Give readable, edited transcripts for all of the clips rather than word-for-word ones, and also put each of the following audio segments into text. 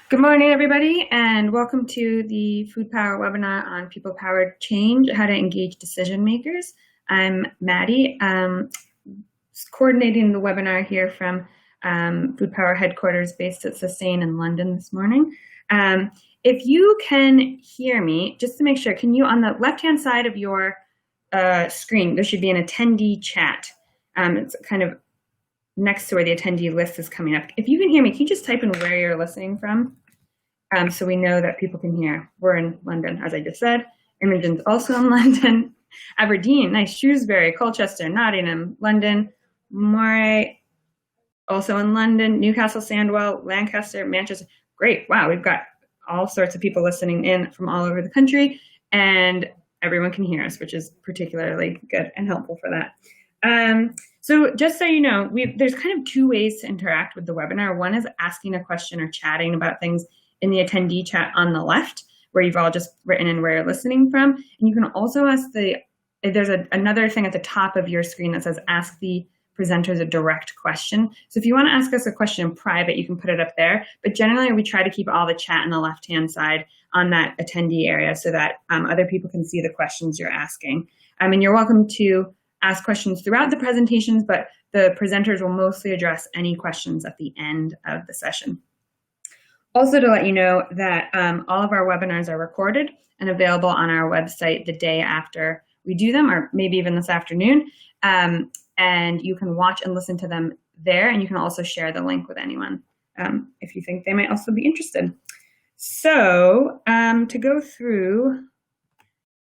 Good morning, everybody, and welcome to the Food Power webinar on People-Powered Change, How to Engage Decision Makers. I'm Maddie, coordinating the webinar here from Food Power headquarters based at Sustain in London this morning. If you can hear me, just to make sure, can you, on the left-hand side of your screen, there should be an attendee chat. It's kind of next to where the attendee list is coming up. If you can hear me, can you just type in where you're listening from? So we know that people can hear. We're in London, as I just said. Imogen's also in London. Aberdeen, nice. Shrewsbury, Colchester, Nottingham, London. Moray, also in London. Newcastle, Sandwell, Lancaster, Manchester. Great. Wow, we've got all sorts of people listening in from all over the country, and everyone can hear us, which is particularly good and helpful for that. So just so you know, there's kind of two ways to interact with the webinar. One is asking a question or chatting about things in the attendee chat on the left, where you've all just written in where you're listening from. And you can also ask there's another thing at the top of your screen that says ask the presenters a direct question. So if you want to ask us a question in private, you can put it up there. But generally, we try to keep all the chat on the left-hand side on that attendee area so that other people can see the questions you're asking. And you're welcome to ask questions throughout the presentations, but the presenters will mostly address any questions at the end of the session. Also to let you know that all of our webinars are recorded and available on our website the day after we do them, or maybe even this afternoon. And you can watch and listen to them there, and you can also share the link with anyone if you think they might also be interested. So to go through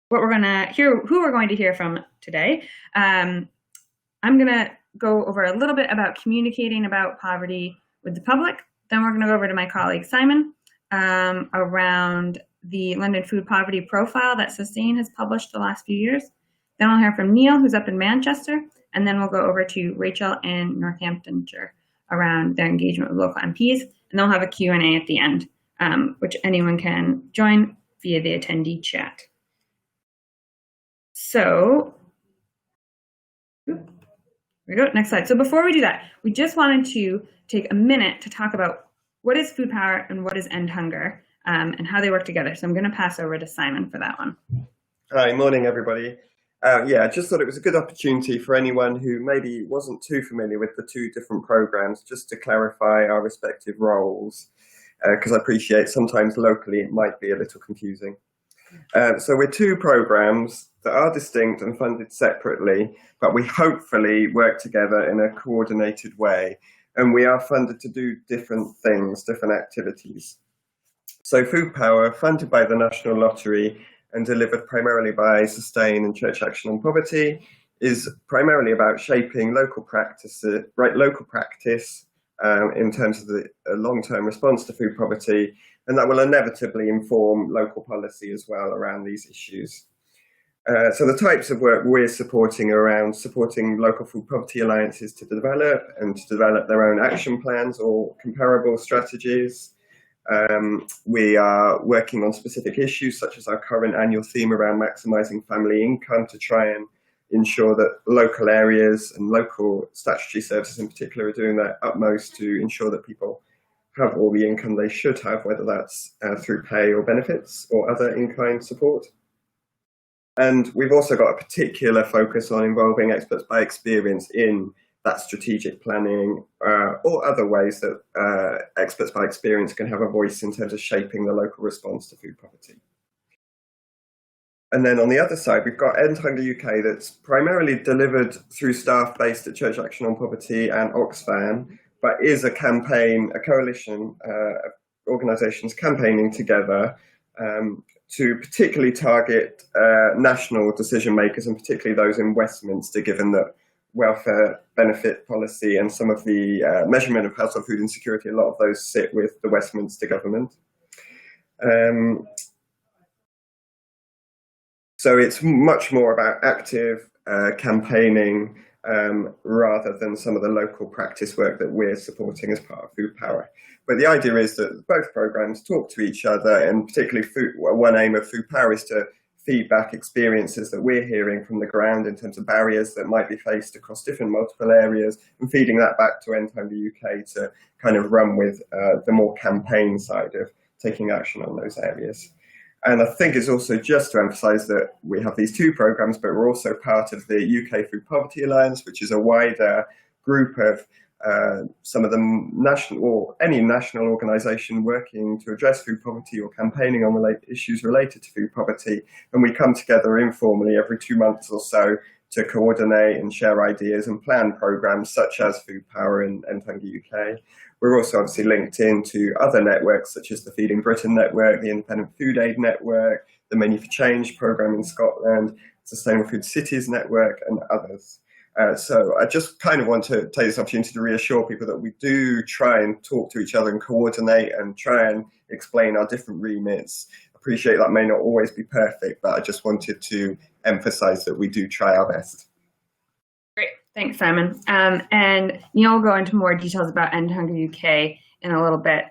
what we're gonna hear, who we're going to hear from today, I'm gonna go over a little bit about communicating about poverty with the public. Then we're gonna go over to my colleague Simon around the London food poverty profile that Sustain has published the last few years. Then we'll hear from Neil, who's up in Manchester, and then we'll go over to Rachel in Northamptonshire around their engagement with local MPs, and they'll have a Q&A at the end, which anyone can join via the attendee chat. So, here we go, next slide. So before we do that, we just wanted to take a minute to talk about what is food power and what is end hunger and how they work together. So I'm going to pass over to Simon for that one. Hi, morning everybody. I just thought it was a good opportunity for anyone who maybe wasn't too familiar with the two different programs, just to clarify our respective roles, because I appreciate sometimes locally it might be a little confusing. So we're two programs that are distinct and funded separately, but we hopefully work together in a coordinated way. And we are funded to do different things, different activities. So Food Power, funded by the National Lottery and delivered primarily by Sustain and Church Action on Poverty, is primarily about shaping local practice in terms of the long-term response to food poverty, and that will inevitably inform local policy as well around these issues. So the types of work we're supporting are around supporting local food poverty alliances to develop their own action plans or comparable strategies. We are working on specific issues such as our current annual theme around maximising family income to try and ensure that local areas and local statutory services in particular are doing their utmost to ensure that people have all the income they should have, whether that's through pay or benefits or other in-kind support. And we've also got a particular focus on involving experts by experience in that strategic planning or other ways that experts by experience can have a voice in terms of shaping the local response to food poverty. And then on the other side, we've got End Hunger UK that's primarily delivered through staff based at Church Action on Poverty and Oxfam, but is a campaign, a coalition of organisations campaigning together to particularly target national decision makers, and particularly those in Westminster, given that welfare benefit policy and some of the measurement of household food insecurity, a lot of those sit with the Westminster government. So it's much more about active campaigning rather than some of the local practice work that we're supporting as part of Food Power. But the idea is that both programs talk to each other, and particularly one aim of Food Power is to feedback experiences that we're hearing from the ground in terms of barriers that might be faced across different multiple areas, and feeding that back to End Hunger UK to kind of run with the more campaign side of taking action on those areas. And I think it's also just to emphasise that we have these two programmes, but we're also part of the UK Food Poverty Alliance, which is a wider group of some of the national or any national organisation working to address food poverty or campaigning on issues related to food poverty. And we come together informally every 2 months or so to coordinate and share ideas and plan programmes such as Food Power and End Hunger UK. We're also obviously linked into other networks such as the Feeding Britain Network, the Independent Food Aid Network, the Menu for Change programme in Scotland, Sustainable Food Cities Network, and others. So I just kind of want to take this opportunity to reassure people that we do try and talk to each other and coordinate and try and explain our different remits. Appreciate that may not always be perfect, but I just wanted to emphasise that we do try our best. Great, thanks, Simon. And Neil will go into more details about End Hunger UK in a little bit.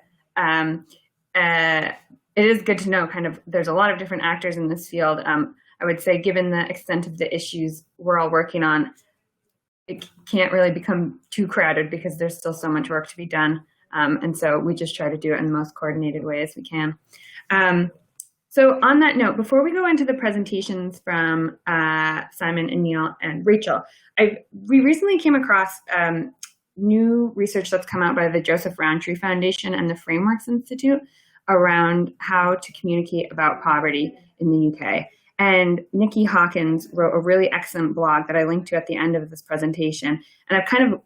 It is good to know kind of there's a lot of different actors in this field. I would say given the extent of the issues we're all working on, it can't really become too crowded because there's still so much work to be done. And so we just try to do it in the most coordinated way as we can. So on that note, before we go into the presentations from Simon and Neil and Rachel, we recently came across new research that's come out by the Joseph Rowntree Foundation and the Frameworks Institute around how to communicate about poverty in the UK. And Nikki Hawkins wrote a really excellent blog that I linked to at the end of this presentation. And I've kind of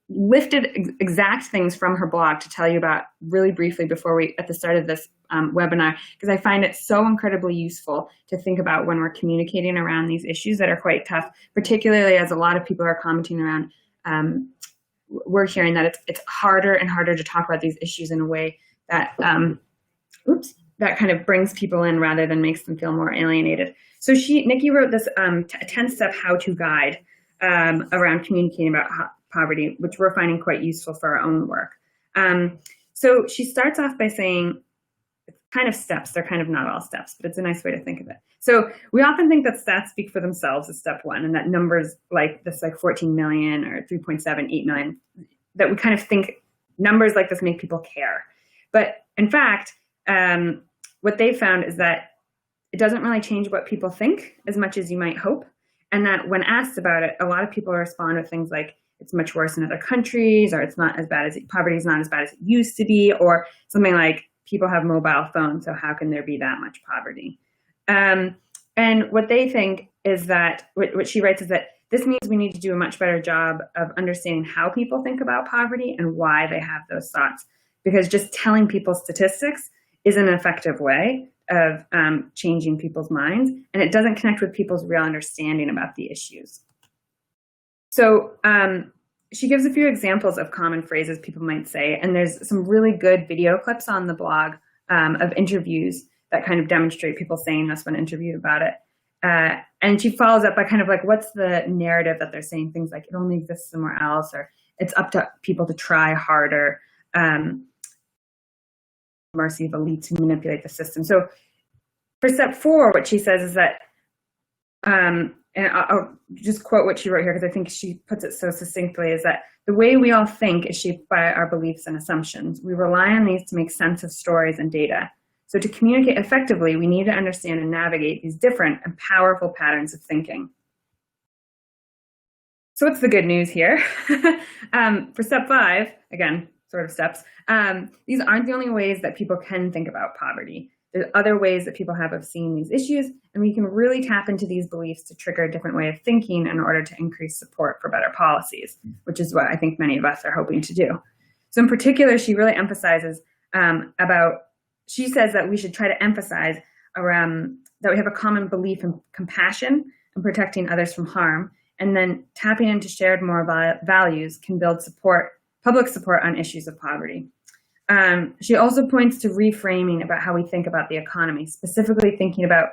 lifted exact things from her blog to tell you about really briefly before at the start of this webinar, because I find it so incredibly useful to think about when we're communicating around these issues that are quite tough, particularly as a lot of people are commenting around, we're hearing that it's harder and harder to talk about these issues in a way that, that kind of brings people in rather than makes them feel more alienated. So Nikki wrote this 10-step how-to guide around communicating about poverty, which we're finding quite useful for our own work. So she starts off by saying, it's kind of steps, they're kind of not all steps, but it's a nice way to think of it. So we often think that stats speak for themselves as step one, and that numbers like this, like 14 million or 3.78 million, that we kind of think numbers like this make people care. But in fact, what they found is that it doesn't really change what people think as much as you might hope. And that when asked about it, a lot of people respond with things like, it's much worse in other countries, or it's not as bad as poverty is not as bad as it used to be, or something like people have mobile phones, so how can there be that much poverty? And what they think is that, what she writes is that this means we need to do a much better job of understanding how people think about poverty and why they have those thoughts. Because just telling people statistics is an effective way of changing people's minds, and it doesn't connect with people's real understanding about the issues. So she gives a few examples of common phrases people might say, and there's some really good video clips on the blog of interviews that kind of demonstrate people saying this when interviewed about it. And she follows up by kind of like, what's the narrative that they're saying? Things like, it only exists somewhere else, or it's up to people to try harder. Mercy of elites who manipulate the system. So for step 4, what she says is that, and I'll just quote what she wrote here because I think she puts it so succinctly, is that the way we all think is shaped by our beliefs and assumptions. We rely on these to make sense of stories and data. So to communicate effectively, we need to understand and navigate these different and powerful patterns of thinking. So what's the good news here? For step 5, again, sort of steps, these aren't the only ways that people can think about poverty. There's other ways that people have of seeing these issues, and we can really tap into these beliefs to trigger a different way of thinking in order to increase support for better policies, which is what I think many of us are hoping to do. So in particular, she really emphasizes she says that we should try to emphasize around that we have a common belief in compassion and protecting others from harm, and then tapping into shared moral values can build public support on issues of poverty. She also points to reframing about how we think about the economy, specifically thinking about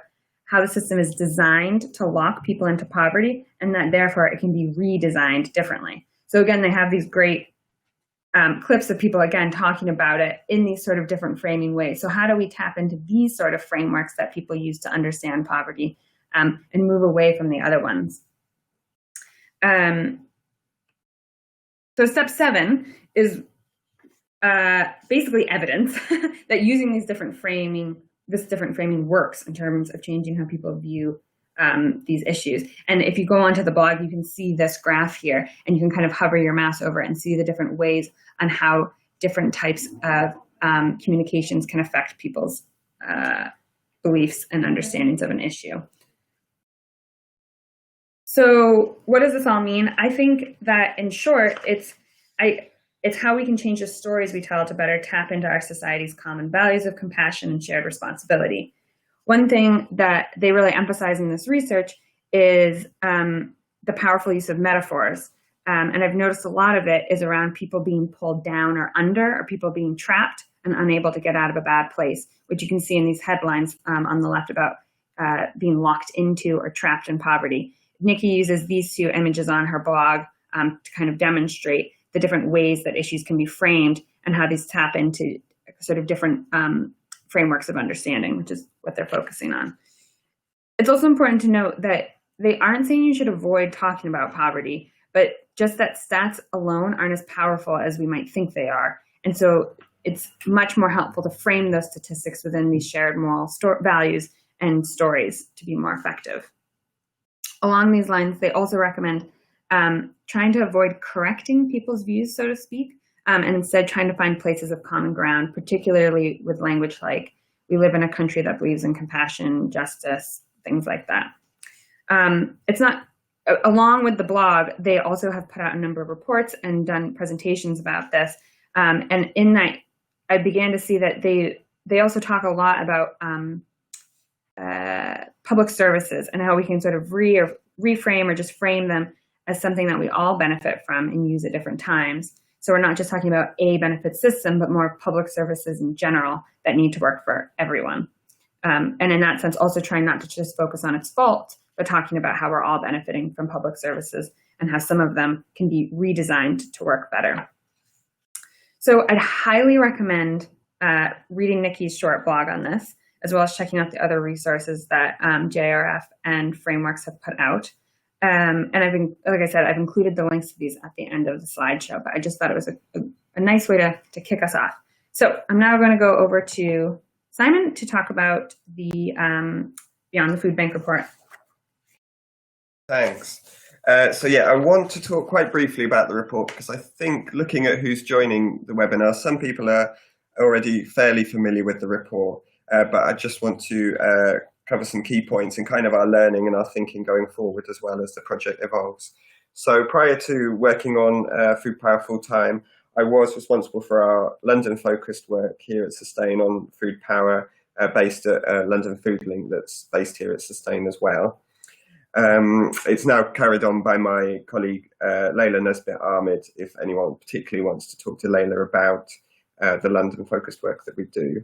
how the system is designed to lock people into poverty, and that therefore it can be redesigned differently. So again, they have these great clips of people, again, talking about it in these sort of different framing ways. So how do we tap into these sort of frameworks that people use to understand poverty and move away from the other ones? So step 7 is basically evidence that using this different framing works in terms of changing how people view these issues. And if you go onto the blog, you can see this graph here, and you can kind of hover your mouse over it and see the different ways on how different types of communications can affect people's beliefs and understandings of an issue. So what does this all mean? I think that, in short, it's how we can change the stories we tell to better tap into our society's common values of compassion and shared responsibility. One thing that they really emphasize in this research is the powerful use of metaphors. And I've noticed a lot of it is around people being pulled down or under, or people being trapped and unable to get out of a bad place, which you can see in these headlines on the left about being locked into or trapped in poverty. Nikki uses these 2 images on her blog to kind of demonstrate the different ways that issues can be framed and how these tap into sort of different frameworks of understanding, which is what they're focusing on. It's also important to note that they aren't saying you should avoid talking about poverty, but just that stats alone aren't as powerful as we might think they are. And so it's much more helpful to frame those statistics within these shared moral values and stories to be more effective. Along these lines, they also recommend trying to avoid correcting people's views, so to speak, and instead trying to find places of common ground, particularly with language like, we live in a country that believes in compassion, justice, things like that. It's not, along with the blog, they also have put out a number of reports and done presentations about this. And in that, I began to see that they also talk a lot about public services and how we can sort of reframe or just frame them as something that we all benefit from and use at different times. So we're not just talking about a benefit system, but more public services in general that need to work for everyone. And in that sense, also trying not to just focus on its fault, but talking about how we're all benefiting from public services and how some of them can be redesigned to work better. So I'd highly recommend reading Nikki's short blog on this, as well as checking out the other resources that JRF and frameworks have put out. And like I said, I've included the links to these at the end of the slideshow, but I just thought it was a nice way to kick us off. So I'm now going to go over to Simon to talk about the Beyond the Food Bank report. Thanks. So yeah, I want to talk quite briefly about the report because I think looking at who's joining the webinar, some people are already fairly familiar with the report, but I just want to cover some key points and kind of our learning and our thinking going forward as well as the project evolves. So prior to working on Food Power full time, I was responsible for our London-focused work here at Sustain on Food Power, based at London Food Link, that's based here at Sustain as well. It's now carried on by my colleague Layla Nesbitt Ahmed, if anyone particularly wants to talk to Layla about the London-focused work that we do.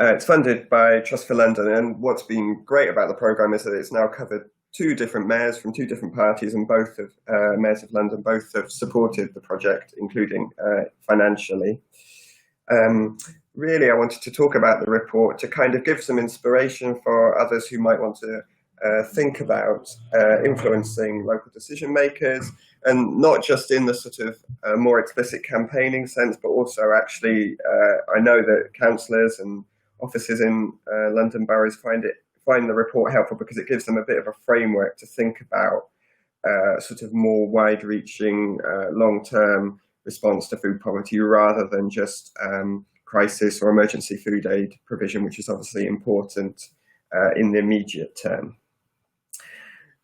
It's funded by Trust for London, and what's been great about the programme is that it's now covered 2 different mayors from 2 different parties, and both of mayors of London both have supported the project, including financially. Really, I wanted to talk about the report to kind of give some inspiration for others who might want to think about influencing local decision makers, and not just in the sort of more explicit campaigning sense, but also actually I know that councillors and offices in London boroughs find the report helpful because it gives them a bit of a framework to think about sort of more wide-reaching long-term response to food poverty rather than just crisis or emergency food aid provision, which is obviously important in the immediate term.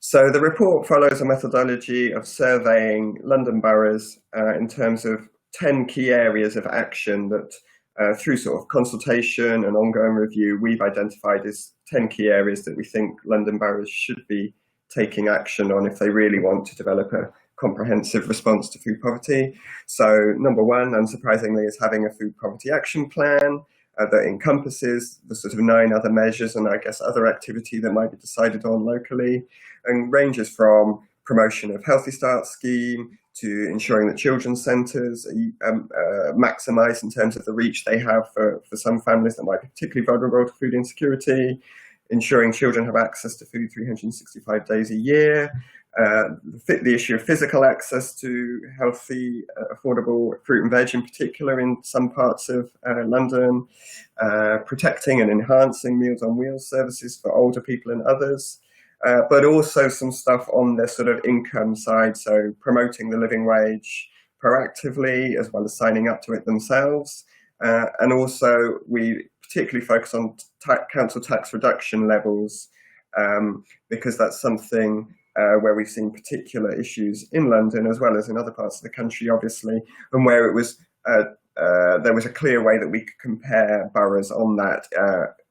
So the report follows a methodology of surveying London boroughs in terms of 10 key areas of action that through sort of consultation and ongoing review, we've identified as 10 key areas that we think London boroughs should be taking action on if they really want to develop a comprehensive response to food poverty. So number 1, unsurprisingly, is having a food poverty action plan that encompasses the sort of 9 other measures and I guess other activity that might be decided on locally, and ranges from promotion of Healthy Start scheme, to ensuring that children's centres maximise in terms of the reach they have for some families that might be particularly vulnerable to food insecurity, ensuring children have access to food 365 days a year, the issue of physical access to healthy, affordable fruit and veg in particular in some parts of London, protecting and enhancing Meals on Wheels services for older people and others, but also some stuff on the sort of income side, so promoting the living wage proactively as well as signing up to it themselves. And also we particularly focus on council tax reduction levels, because that's something where we've seen particular issues in London as well as in other parts of the country, obviously, and where it was there was a clear way that we could compare boroughs on that.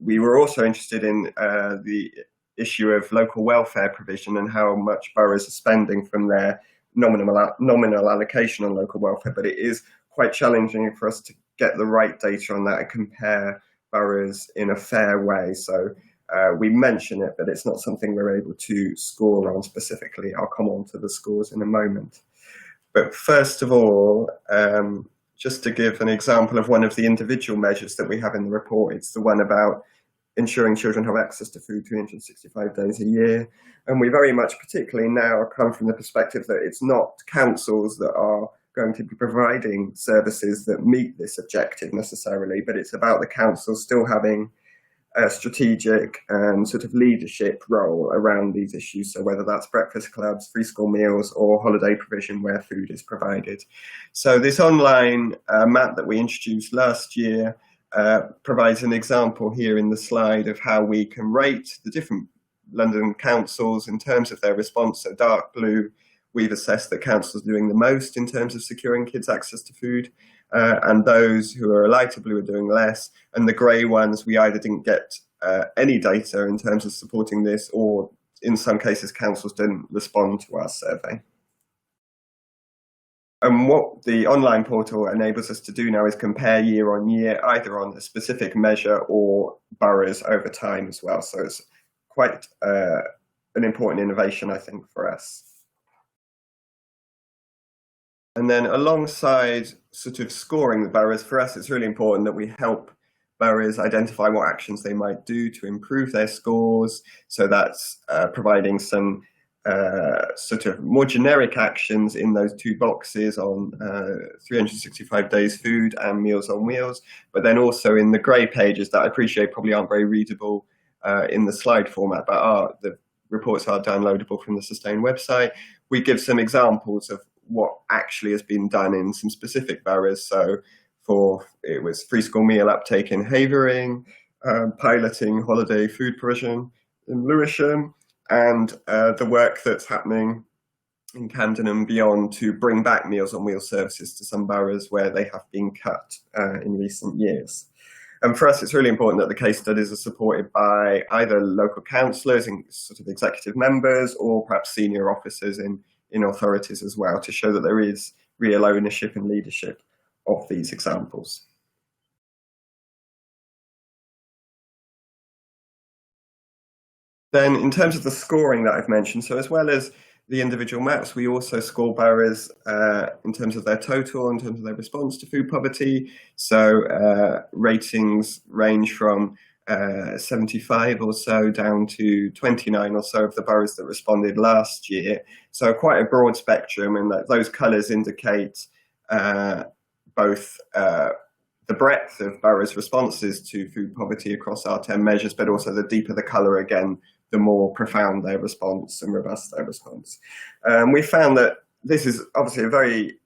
We were also interested in the issue of local welfare provision and how much boroughs are spending from their nominal allocation on local welfare, but it is quite challenging for us to get the right data on that and compare boroughs in a fair way. So we mention it, but it's not something we're able to score on specifically. I'll come on to the scores in a moment. But first of all, just to give an example of one of the individual measures that we have in the report, it's the one about ensuring children have access to food 365 days a year. And we very much, particularly now, come from the perspective that it's not councils that are going to be providing services that meet this objective necessarily, but it's about the council still having a strategic and sort of leadership role around these issues. So whether that's breakfast clubs, free school meals, or holiday provision where food is provided. So this online map that we introduced last year provides an example here in the slide of how we can rate the different London councils in terms of their response. So dark blue, we've assessed that councils are doing the most in terms of securing kids access to food, and those who are lighter blue are doing less. And the grey ones, we either didn't get any data in terms of supporting this, or in some cases, councils didn't respond to our survey. And what the online portal enables us to do now is compare year on year, either on a specific measure or boroughs over time as well. So it's quite an important innovation, I think, for us. And then alongside sort of scoring the boroughs, for us, it's really important that we help boroughs identify what actions they might do to improve their scores. So that's providing some sort of more generic actions in those two boxes on 365 days food and Meals on Wheels, but then also in the grey pages that I appreciate probably aren't very readable in the slide format, but the reports are downloadable from the Sustain website. We give some examples of what actually has been done in some specific boroughs. So it was free school meal uptake in Havering, piloting holiday food provision in Lewisham, and the work that's happening in Camden and beyond to bring back Meals on Wheels services to some boroughs where they have been cut in recent years. And for us, it's really important that the case studies are supported by either local councillors and sort of executive members, or perhaps senior officers in authorities as well, to show that there is real ownership and leadership of these examples. Then in terms of the scoring that I've mentioned, so as well as the individual maps, we also score boroughs in terms of their total, in terms of their response to food poverty. So ratings range from 75 or so down to 29 or so of the boroughs that responded last year. So quite a broad spectrum, and those colours indicate both the breadth of boroughs' responses to food poverty across our 10 measures, but also the deeper the colour, again, the more profound their response and robust their response. We found that this is obviously a very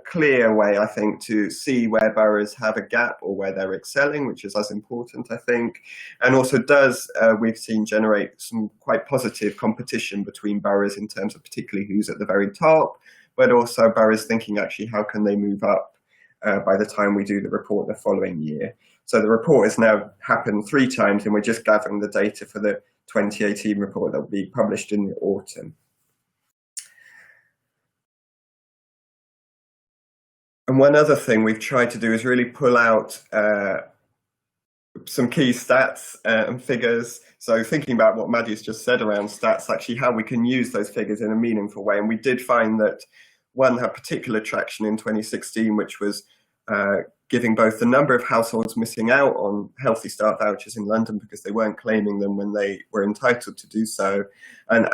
clear way, I think, to see where boroughs have a gap or where they're excelling, which is as important, I think, and also does, we've seen, generate some quite positive competition between boroughs in terms of particularly who's at the very top, but also boroughs thinking actually how can they move up by the time we do the report the following year. So the report has now happened 3 times, and we're just gathering the data for the 2018 report that will be published in the autumn. And one other thing we've tried to do is really pull out some key stats and figures. So thinking about what Maddie's just said around stats, actually how we can use those figures in a meaningful way. And we did find that one had particular traction in 2016, which was giving both the number of households missing out on Healthy Start vouchers in London because they weren't claiming them when they were entitled to do so. And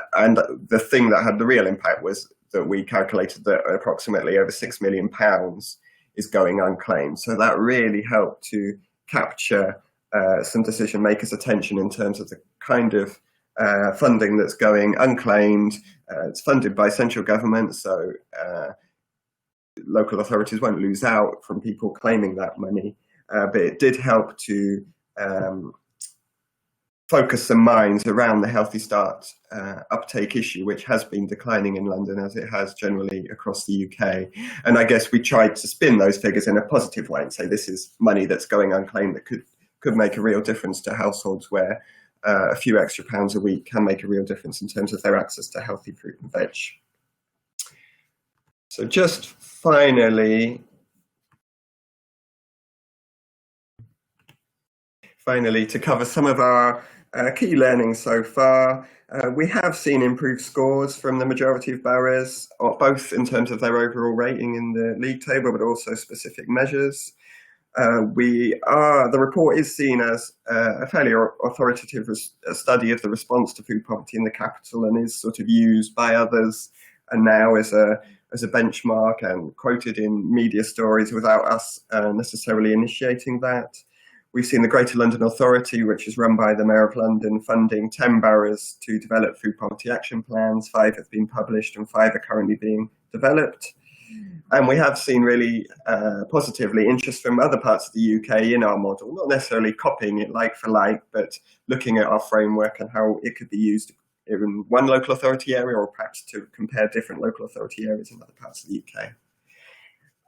the thing that had the real impact was that we calculated that approximately over £6 million is going unclaimed. So that really helped to capture some decision makers' attention in terms of the kind of funding that's going unclaimed. It's funded by central government, so local authorities won't lose out from people claiming that money. But it did help to focus some minds around the Healthy Start uptake issue, which has been declining in London as it has generally across the UK. And I guess we tried to spin those figures in a positive way and say this is money that's going unclaimed that could make a real difference to households where a few extra pounds a week can make a real difference in terms of their access to healthy fruit and veg. So just finally to cover some of our key learnings so far, we have seen improved scores from the majority of boroughs, both in terms of their overall rating in the league table, but also specific measures. The report is seen as a fairly authoritative study of the response to food poverty in the capital and is sort of used by others and now as a benchmark and quoted in media stories without us necessarily initiating that. We've seen the Greater London Authority, which is run by the Mayor of London, funding 10 boroughs to develop food poverty action plans. 5 have been published and 5 are currently being developed. And we have seen really positively interest from other parts of the UK in our model, not necessarily copying it like for like, but looking at our framework and how it could be used in one local authority area or perhaps to compare different local authority areas in other parts of the UK.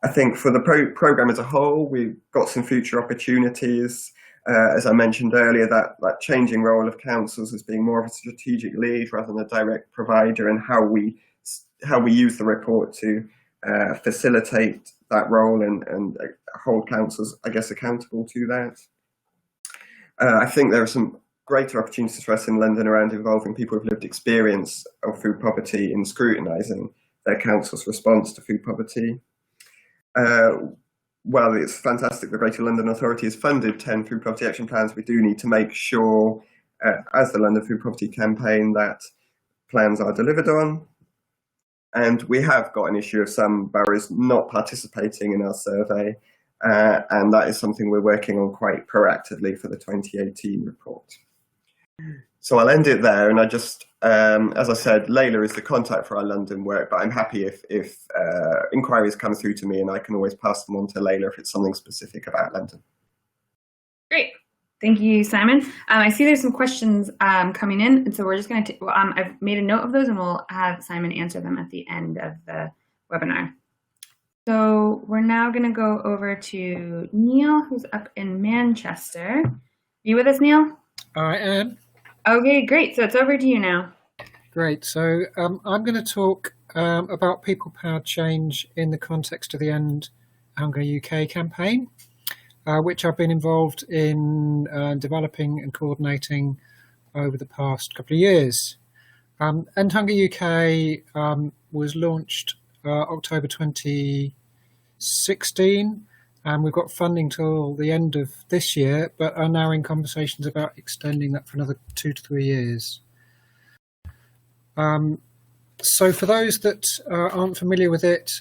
I think for the programme as a whole, we've got some future opportunities. As I mentioned earlier, that changing role of councils as being more of a strategic lead rather than a direct provider, and how we use the report to facilitate that role and hold councils, I guess, accountable to that. I think there are some greater opportunities for us in London around involving people with lived experience of food poverty in scrutinising their council's response to food poverty. Well, it's fantastic the Greater London Authority has funded 10 food poverty action plans. We do need to make sure, as the London Food Poverty Campaign, that plans are delivered on. And we have got an issue of some boroughs not participating in our survey, and that is something we're working on quite proactively for the 2018 report. So I'll end it there, and I just, as I said, Layla is the contact for our London work, but I'm happy if inquiries come through to me, and I can always pass them on to Layla if it's something specific about London. Great. Thank you, Simon. I see there's some questions coming in, and so we're just going to, I've made a note of those, and we'll have Simon answer them at the end of the webinar. So we're now going to go over to Neil, who's up in Manchester. Are you with us, Neil? I am. Okay, great. So it's over to you now. Great. So I'm going to talk about people-powered change in the context of the End Hunger UK campaign, which I've been involved in developing and coordinating over the past couple of years. End Hunger UK was launched October 2016, and we've got funding till the end of this year, but are now in conversations about extending that for another 2 to 3 years. So for those that aren't familiar with it,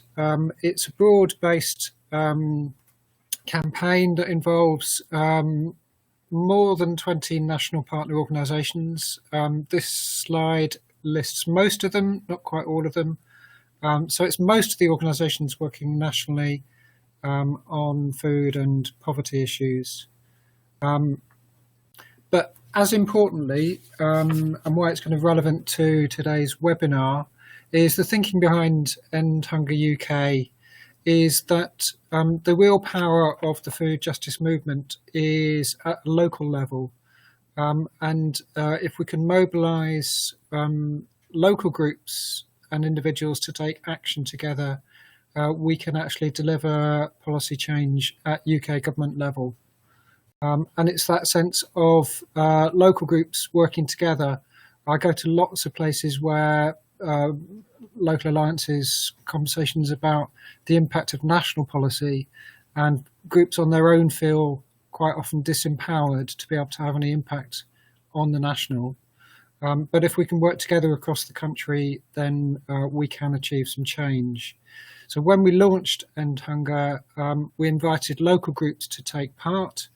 it's a broad-based campaign that involves more than 20 national partner organisations. This slide lists most of them, not quite all of them. So it's most of the organisations working nationally on food and poverty issues. But as importantly, and why it's kind of relevant to today's webinar, is the thinking behind End Hunger UK is that the real power of the food justice movement is at a local level. And if we can mobilise local groups and individuals to take action together, we can actually deliver policy change at UK government level. And it's that sense of local groups working together. I go to lots of places where local alliances, conversations about the impact of national policy, and groups on their own feel quite often disempowered to be able to have any impact on the national. But if we can work together across the country, then we can achieve some change. So when we launched End Hunger, we invited local groups to take part,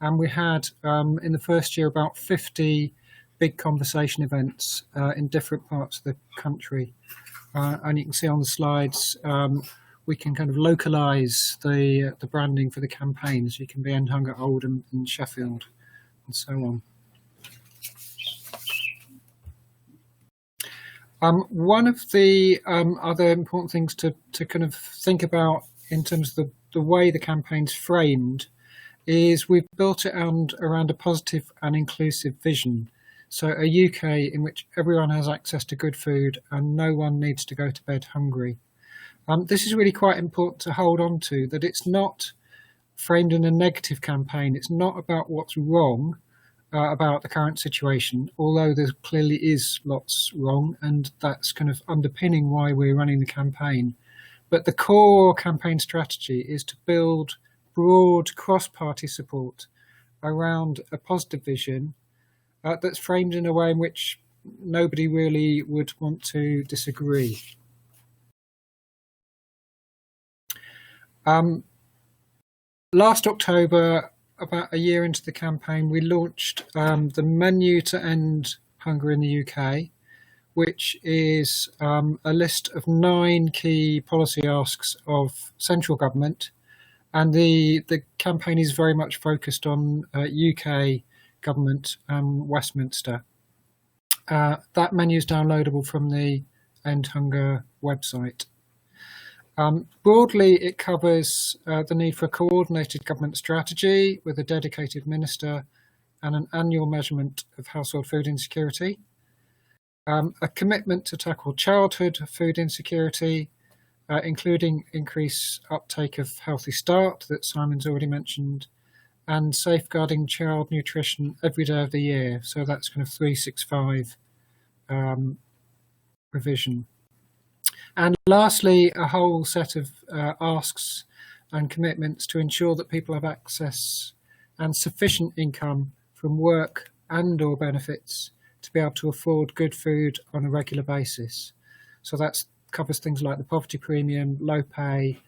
and we had in the first year about 50 big conversation events in different parts of the country. And you can see on the slides, we can kind of localise the branding for the campaigns. You can be End Hunger Oldham and Sheffield and so on. One of the other important things to kind of think about in terms of the way the campaign's framed is we've built it around a positive and inclusive vision. So a UK in which everyone has access to good food and no one needs to go to bed hungry. This is really quite important to hold on to, that it's not framed in a negative campaign. It's not about what's wrong about the current situation, although there clearly is lots wrong, and that's kind of underpinning why we're running the campaign. But the core campaign strategy is to build broad cross-party support around a positive vision that's framed in a way in which nobody really would want to disagree. Last October, about a year into the campaign, we launched the menu to end hunger in the UK, which is a list of 9 key policy asks of central government. And the campaign is very much focused on UK government and Westminster. That menu is downloadable from the End Hunger website. Broadly, it covers the need for a coordinated government strategy with a dedicated minister and an annual measurement of household food insecurity, a commitment to tackle childhood food insecurity, including increased uptake of Healthy Start that Simon's already mentioned, and safeguarding child nutrition every day of the year. So that's kind of 365 provision. And lastly, a whole set of asks and commitments to ensure that people have access and sufficient income from work and or benefits to be able to afford good food on a regular basis. So that covers things like the poverty premium, low pay,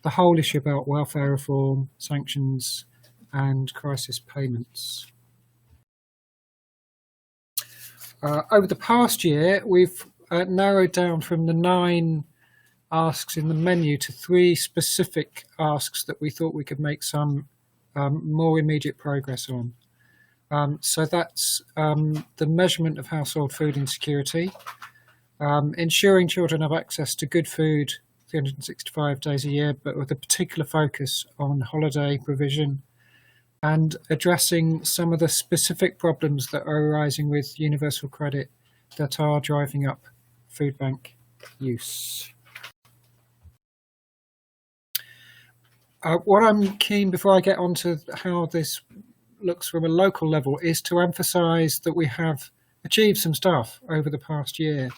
the whole issue about welfare reform, sanctions and crisis payments. Over the past year, we've narrowed down from the 9 asks in the menu to 3 specific asks that we thought we could make some more immediate progress on. So that's the measurement of household food insecurity, ensuring children have access to good food 365 days a year, but with a particular focus on holiday provision, and addressing some of the specific problems that are arising with universal credit that are driving up food bank use. What I'm keen, before I get on to how this looks from a local level, is to emphasise that we have achieved some stuff over the past year.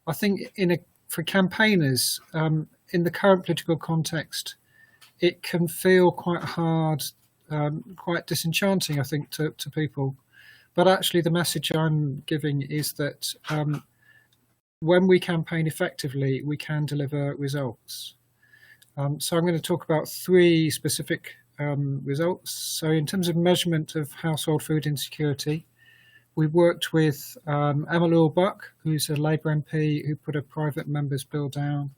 I think for campaigners, in the current political context, it can feel quite hard, quite disenchanting, I think, to people. But actually the message I'm giving is that when we campaign effectively, we can deliver results. So I'm going to talk about 3 specific results. So in terms of measurement of household food insecurity, we worked with Emma Lawbuck, who's a Labour MP who put a private member's bill down.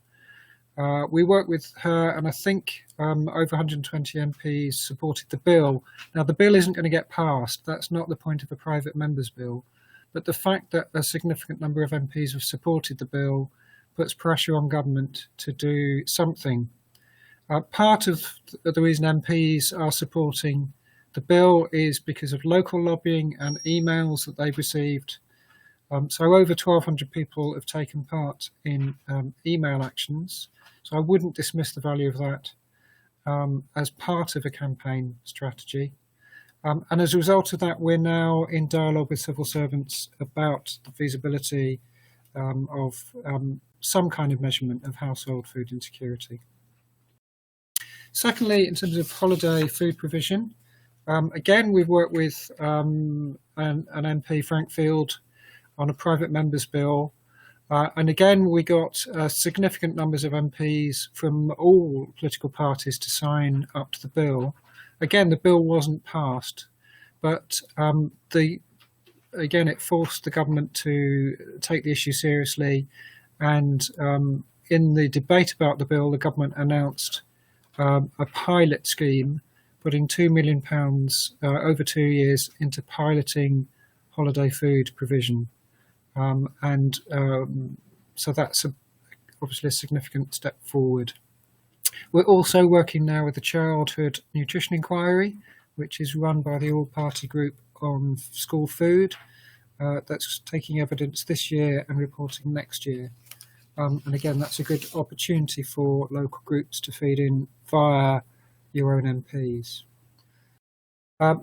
We worked with her, and I think over 120 MPs supported the bill. Now, the bill isn't going to get passed. That's not the point of a private member's bill. But the fact that a significant number of MPs have supported the bill puts pressure on government to do something. Part of the reason MPs are supporting the bill is because of local lobbying and emails that they've received. So over 1,200 people have taken part in email actions. So I wouldn't dismiss the value of that as part of a campaign strategy. And as a result of that, we're now in dialogue with civil servants about the feasibility of some kind of measurement of household food insecurity. Secondly, in terms of holiday food provision, again, we've worked with an MP, Frank Field, on a private member's bill. And again, we got significant numbers of MPs from all political parties to sign up to the bill. Again, the bill wasn't passed, but again, it forced the government to take the issue seriously. And in the debate about the bill, the government announced a pilot scheme, putting £2 million over 2 years into piloting holiday food provision. So that's obviously a significant step forward. We're also working now with the Childhood Nutrition Inquiry, which is run by the All-Party Group on School Food. That's taking evidence this year and reporting next year. And again, that's a good opportunity for local groups to feed in via your own MPs.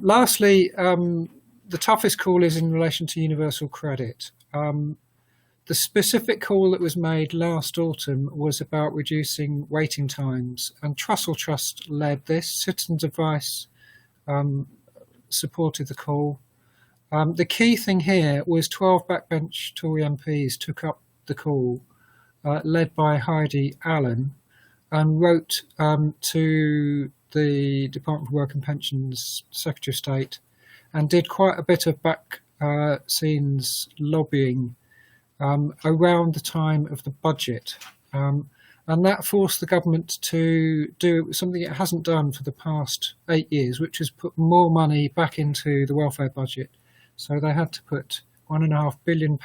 Lastly, the toughest call is in relation to universal credit. The specific call that was made last autumn was about reducing waiting times, and Trussell Trust led this. Citizens Advice supported the call. The key thing here was 12 backbench Tory MPs took up the call, led by Heidi Allen, and wrote to the Department for Work and Pensions Secretary of State and did quite a bit of back-scenes lobbying around the time of the budget. And that forced the government to do something it hasn't done for the past 8 years, which is put more money back into the welfare budget. So they had to put £1.5 billion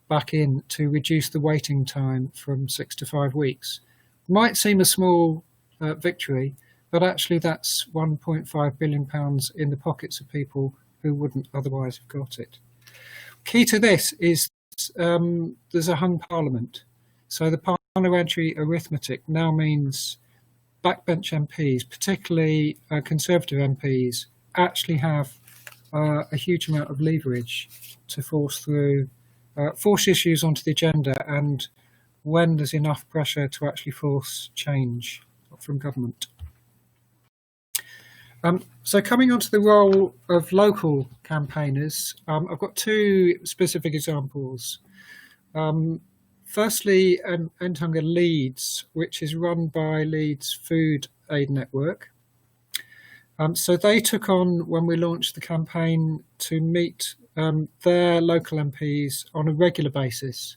back in to reduce the waiting time from 6 to 5 weeks. Might seem a small victory, but actually that's £1.5 billion in the pockets of people who wouldn't otherwise have got it. Key to this is there's a hung parliament. So the parliamentary arithmetic now means backbench MPs, particularly Conservative MPs, actually have a huge amount of leverage to force issues onto the agenda, and when there's enough pressure to actually force change from government. So coming on to the role of local campaigners, I've got two specific examples. Firstly, End Hunger Leeds, which is run by Leeds Food Aid Network. So they took on, when we launched the campaign, to meet their local MPs on a regular basis.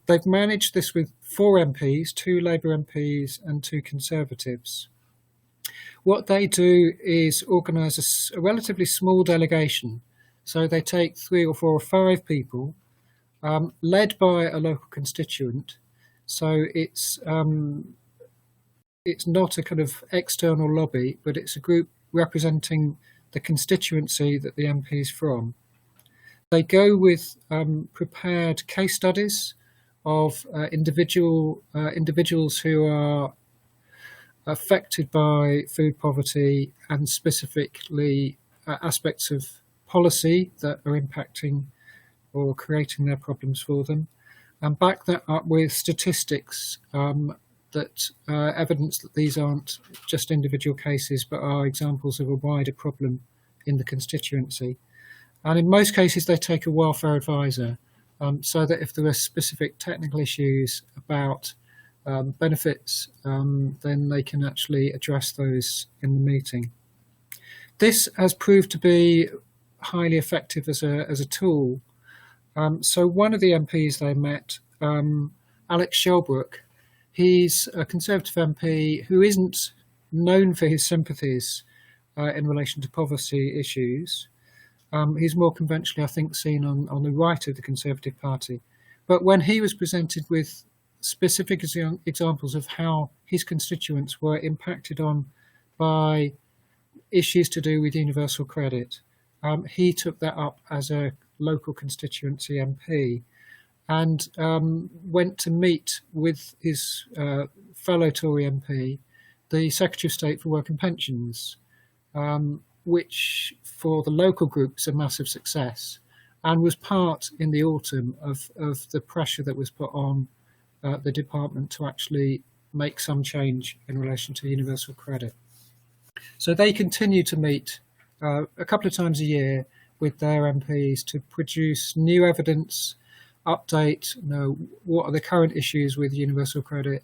They've managed this with 4 MPs, 2 Labour MPs and 2 Conservatives. What they do is organise a relatively small delegation. So they take 3 or 4 or 5 people, led by a local constituent. So it's not a kind of external lobby, but it's a group representing the constituency that the MP is from. They go with prepared case studies of individuals who are affected by food poverty, and specifically aspects of policy that are impacting or creating their problems for them, and back that up with statistics that evidence that these aren't just individual cases but are examples of a wider problem in the constituency. And in most cases they take a welfare advisor, so that if there are specific technical issues about benefits, then they can actually address those in the meeting. This has proved to be highly effective as a tool. So one of the MPs they met, Alex Shelbrooke, he's a Conservative MP who isn't known for his sympathies in relation to poverty issues. He's more conventionally, I think, seen on the right of the Conservative Party. But when he was presented with specific examples of how his constituents were impacted on by issues to do with universal credit, he took that up as a local constituency MP and went to meet with his fellow Tory MP, the Secretary of State for Work and Pensions, which for the local group was a massive success and was part in the autumn of the pressure that was put on the department to actually make some change in relation to universal credit. So they continue to meet a couple of times a year with their MPs to produce new evidence, update, what are the current issues with universal credit,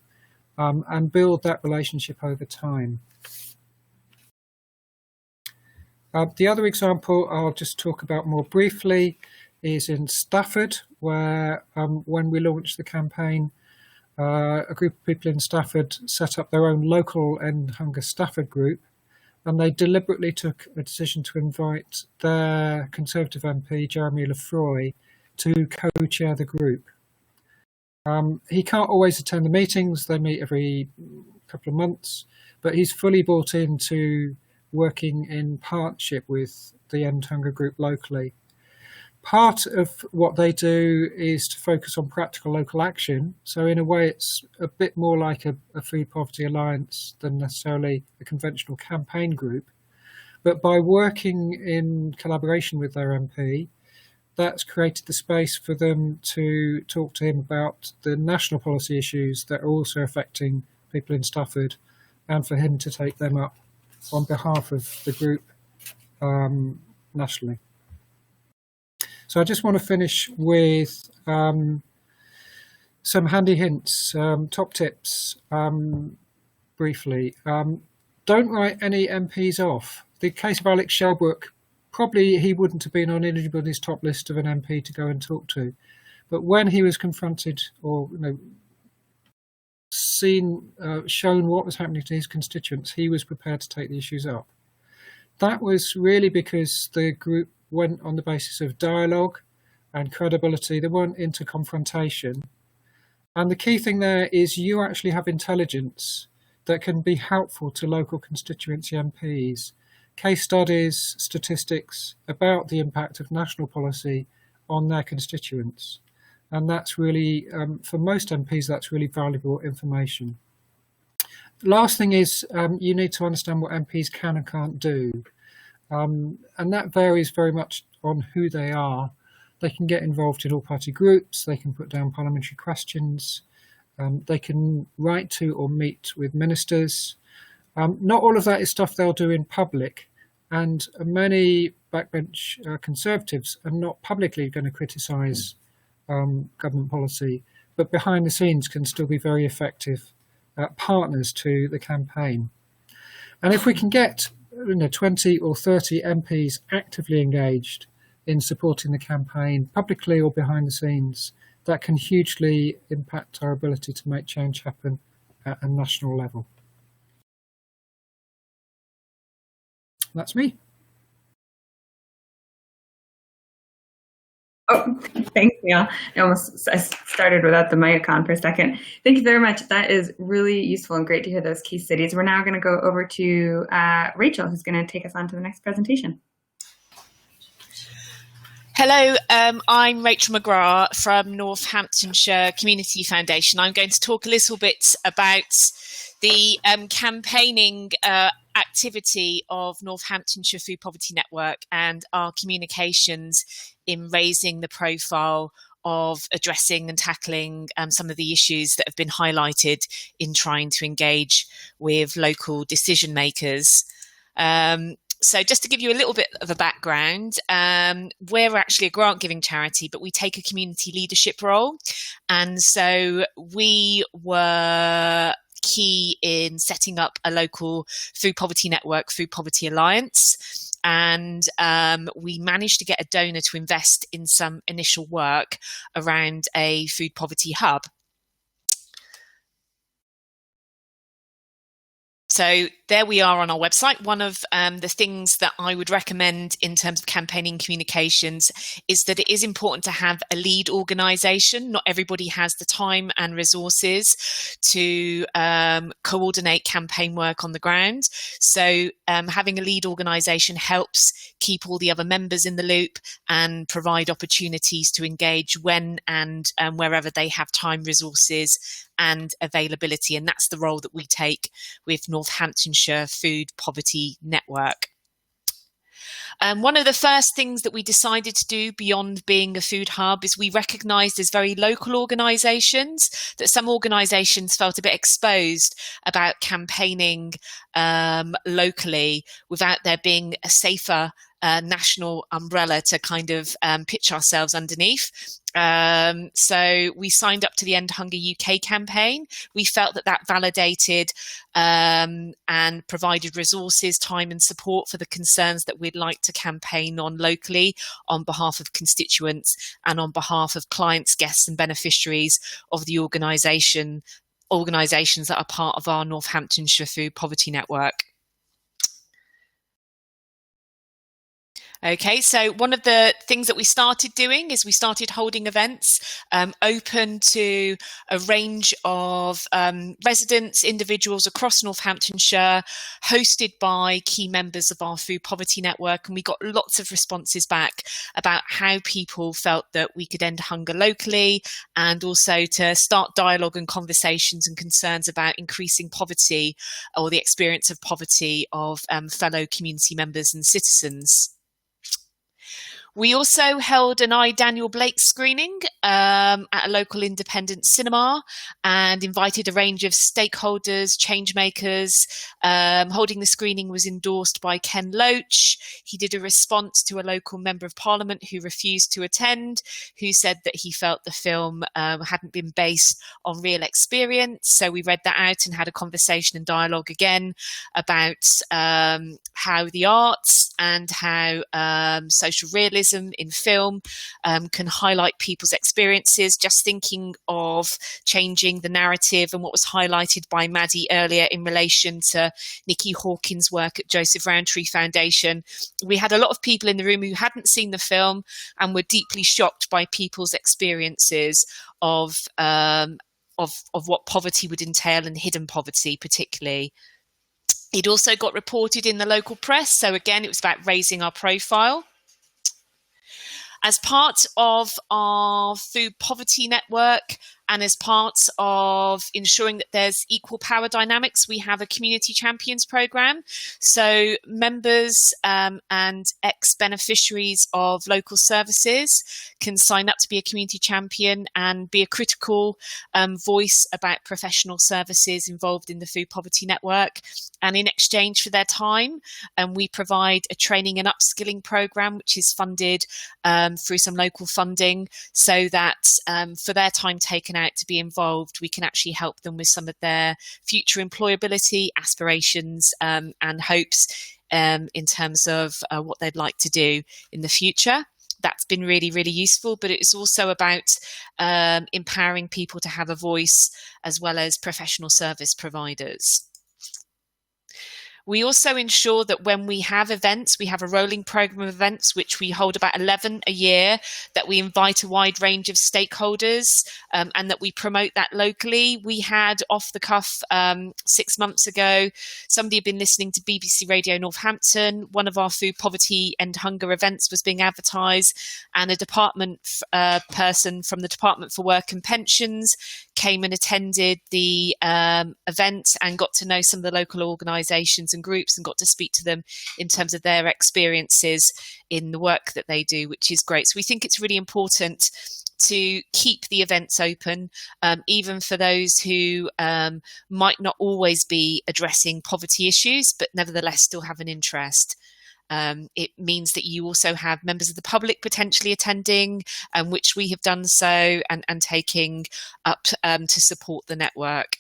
and build that relationship over time. The other example I'll just talk about more briefly is in Stafford, where when we launched the campaign, a group of people in Stafford set up their own local End Hunger Stafford group, and they deliberately took a decision to invite their Conservative MP, Jeremy Lefroy, to co-chair the group. He can't always attend the meetings, they meet every couple of months, but he's fully bought into working in partnership with the End Hunger group locally. Part of what they do is to focus on practical local action. So in a way, it's a bit more like a Food Poverty Alliance than necessarily a conventional campaign group. But by working in collaboration with their MP, that's created the space for them to talk to him about the national policy issues that are also affecting people in Stafford, and for him to take them up on behalf of the group nationally. So I just want to finish with some handy hints, top tips, briefly. Don't write any MPs off. The case of Alex Shelbrooke, probably he wouldn't have been on anybody's top list of an MP to go and talk to. But when he was confronted or shown what was happening to his constituents, he was prepared to take the issues up. That was really because the group went on the basis of dialogue and credibility. They weren't into confrontation. And the key thing there is you actually have intelligence that can be helpful to local constituency MPs. Case studies, statistics about the impact of national policy on their constituents. And that's really, for most MPs, that's really valuable information. The last thing is you need to understand what MPs can and can't do. And that varies very much on who they are. They can get involved in all-party groups, they can put down parliamentary questions, they can write to or meet with ministers. Not all of that is stuff they'll do in public, and many backbench Conservatives are not publicly going to criticise government policy, but behind the scenes can still be very effective partners to the campaign. And if we can get 20 or 30 MPs actively engaged in supporting the campaign, publicly or behind the scenes, that can hugely impact our ability to make change happen at a national level. That's me. Oh, thanks, Neil. I started without the mic on for a second. Thank you very much. That is really useful and great to hear those case studies. We're now going to go over to Rachel, who's going to take us on to the next presentation. Hello, I'm Rachel McGrath from Northamptonshire Community Foundation. I'm going to talk a little bit about the campaigning activity of Northamptonshire Food Poverty Network and our communications in raising the profile of addressing and tackling some of the issues that have been highlighted in trying to engage with local decision makers. So just to give you a little bit of a background, we're actually a grant giving charity, but we take a community leadership role. And so we were key in setting up a local food poverty network, Food Poverty Alliance. And we managed to get a donor to invest in some initial work around a food poverty hub. So there we are on our website. One of the things that I would recommend in terms of campaigning communications is that it is important to have a lead organisation. Not everybody has the time and resources to coordinate campaign work on the ground. So having a lead organisation helps keep all the other members in the loop and provide opportunities to engage when and wherever they have time, resources and availability. And that's the role that we take with Northamptonshire Food Poverty Network. One of the first things that we decided to do beyond being a food hub is we recognised as very local organisations that some organisations felt a bit exposed about campaigning locally without there being a safer national umbrella to kind of pitch ourselves underneath. So we signed up to the End Hunger UK campaign. We felt that validated and provided resources, time and support for the concerns that we'd like to campaign on locally on behalf of constituents and on behalf of clients, guests and beneficiaries of the organisations that are part of our Northamptonshire Food Poverty Network. Okay, so one of the things that we started doing is we started holding events open to a range of residents, individuals across Northamptonshire, hosted by key members of our Food Poverty Network. And we got lots of responses back about how people felt that we could end hunger locally, and also to start dialogue and conversations and concerns about increasing poverty or the experience of poverty of fellow community members and citizens. We also held an I, Daniel Blake screening at a local independent cinema and invited a range of stakeholders, change makers. Holding the screening was endorsed by Ken Loach. He did a response to a local member of parliament who refused to attend, who said that he felt the film hadn't been based on real experience. So we read that out and had a conversation and dialogue again about how the arts and how social realism in film can highlight people's experiences. Just thinking of changing the narrative and what was highlighted by Maddie earlier in relation to Nikki Hawkins' work at Joseph Rowntree Foundation. We had a lot of people in the room who hadn't seen the film and were deeply shocked by people's experiences of what poverty would entail, and hidden poverty particularly. It also got reported in the local press. So again, it was about raising our profile. As part of our Food Poverty Network and as part of ensuring that there's equal power dynamics, we have a Community Champions programme. So members and ex-beneficiaries of local services can sign up to be a community champion and be a critical voice about professional services involved in the Food Poverty Network. And in exchange for their time, we provide a training and upskilling programme, which is funded through some local funding, so that for their time taken out to be involved, we can actually help them with some of their future employability aspirations and hopes in terms of what they'd like to do in the future. That's been really, really useful, but it's also about empowering people to have a voice as well as professional service providers. We also ensure that when we have events, we have a rolling programme of events, which we hold about 11 a year, that we invite a wide range of stakeholders and that we promote that locally. We had off the cuff 6 months ago, somebody had been listening to BBC Radio Northampton. One of our food poverty and hunger events was being advertised, and a department person from the Department for Work and Pensions came and attended the event and got to know some of the local organisations and groups and got to speak to them in terms of their experiences in the work that they do, which is great. So we think it's really important to keep the events open, even for those who might not always be addressing poverty issues, but nevertheless still have an interest. It means that you also have members of the public potentially attending, which we have done so and taking up to support the network.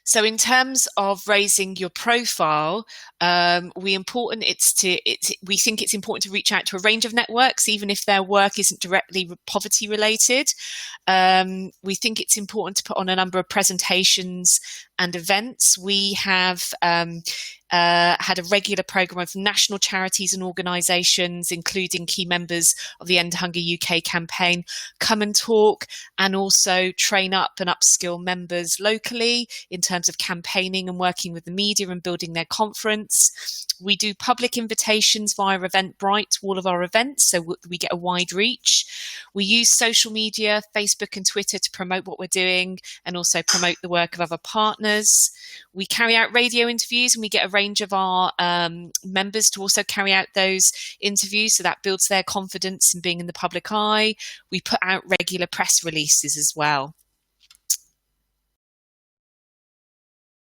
So in terms of raising your profile, we think it's important to reach out to a range of networks, even if their work isn't directly poverty related. We think it's important to put on a number of presentations and events. We have had a regular programme of national charities and organisations, including key members of the End Hunger UK campaign, come and talk and also train up and upskill members locally in terms of campaigning and working with the media and building their conference. We do public invitations via Eventbrite to all of our events, so we get a wide reach. We use social media, Facebook and Twitter, to promote what we're doing and also promote the work of other partners. We carry out radio interviews, and we get a range of our members to also carry out those interviews, so that builds their confidence in being in the public eye. We put out regular press releases as well.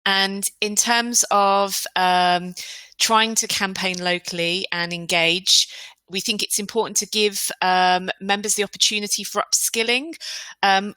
And in terms of trying to campaign locally and engage, we think it's important to give members the opportunity for upskilling.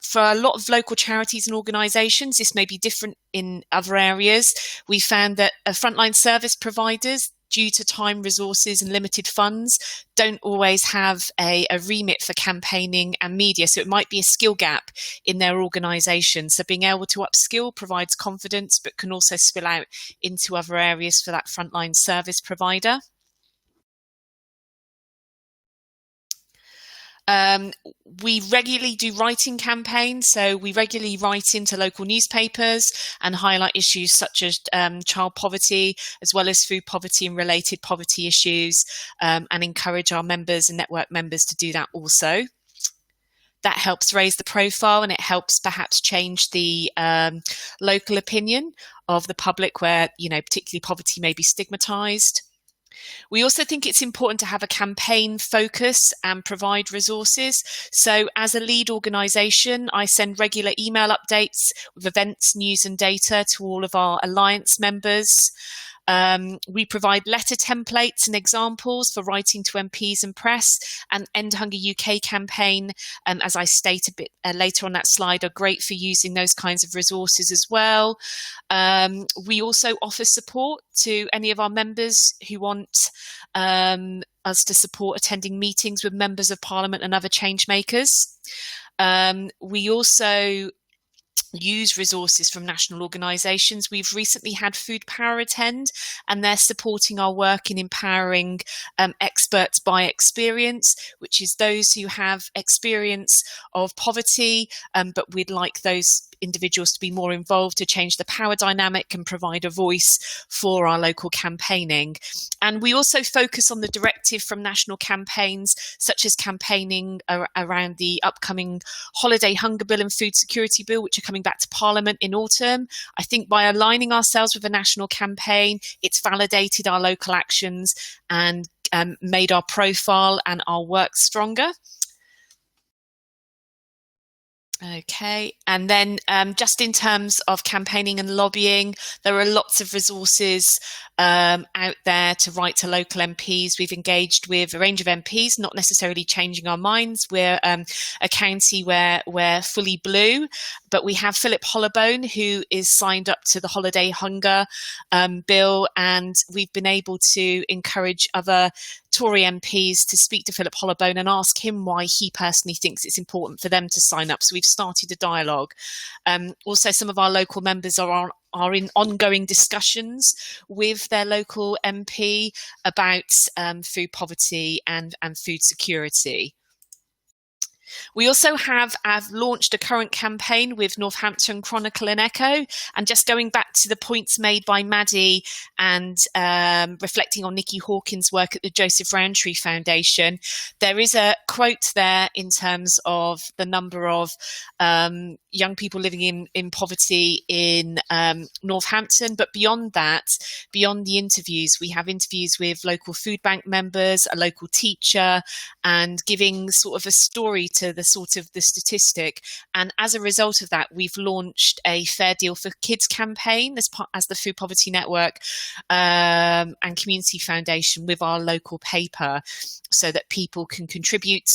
For a lot of local charities and organisations, this may be different in other areas. We found that frontline service providers, due to time, resources and limited funds, don't always have a remit for campaigning and media. So it might be a skill gap in their organisation. So being able to upskill provides confidence, but can also spill out into other areas for that frontline service provider. We regularly do writing campaigns, so we regularly write into local newspapers and highlight issues such as child poverty, as well as food poverty and related poverty issues, and encourage our members and network members to do that also. That helps raise the profile, and it helps perhaps change the local opinion of the public where, particularly poverty may be stigmatised. We also think it's important to have a campaign focus and provide resources. So as a lead organisation, I send regular email updates with events, news and data to all of our alliance members. We provide letter templates and examples for writing to MPs and press, and End Hunger UK campaign, as I state a bit later on that slide, are great for using those kinds of resources as well. We also offer support to any of our members who want us to support attending meetings with members of Parliament and other change makers. We also use resources from national organisations. We've recently had Food Power attend, and they're supporting our work in empowering experts by experience, which is those who have experience of poverty, but we'd like those individuals to be more involved to change the power dynamic and provide a voice for our local campaigning. And we also focus on the directive from national campaigns, such as campaigning around the upcoming Holiday Hunger Bill and Food Security Bill, which are coming back to Parliament in autumn. I think by aligning ourselves with a national campaign, it's validated our local actions and made our profile and our work stronger. Okay, and then just in terms of campaigning and lobbying, there are lots of resources out there to write to local MPs. We've engaged with a range of MPs, not necessarily changing our minds. We're a county where we're fully blue, but we have Philip Hollowbone, who is signed up to the Holiday Hunger Bill, and we've been able to encourage other Tory MPs to speak to Philip Hollowbone and ask him why he personally thinks it's important for them to sign up. So we've started a dialogue. Also, some of our local members are in ongoing discussions with their local MP about food poverty and food security. We also have launched a current campaign with Northampton Chronicle and Echo, and just going back to the points made by Maddie and reflecting on Nikki Hawkins' work at the Joseph Rowntree Foundation, there is a quote there in terms of the number of young people living in poverty in Northampton. But beyond that, beyond the interviews, we have interviews with local food bank members, a local teacher, and giving sort of a story to the statistic. And as a result of that, we've launched a Fair Deal for Kids campaign as the Food Poverty Network and Community Foundation with our local paper, so that people can contribute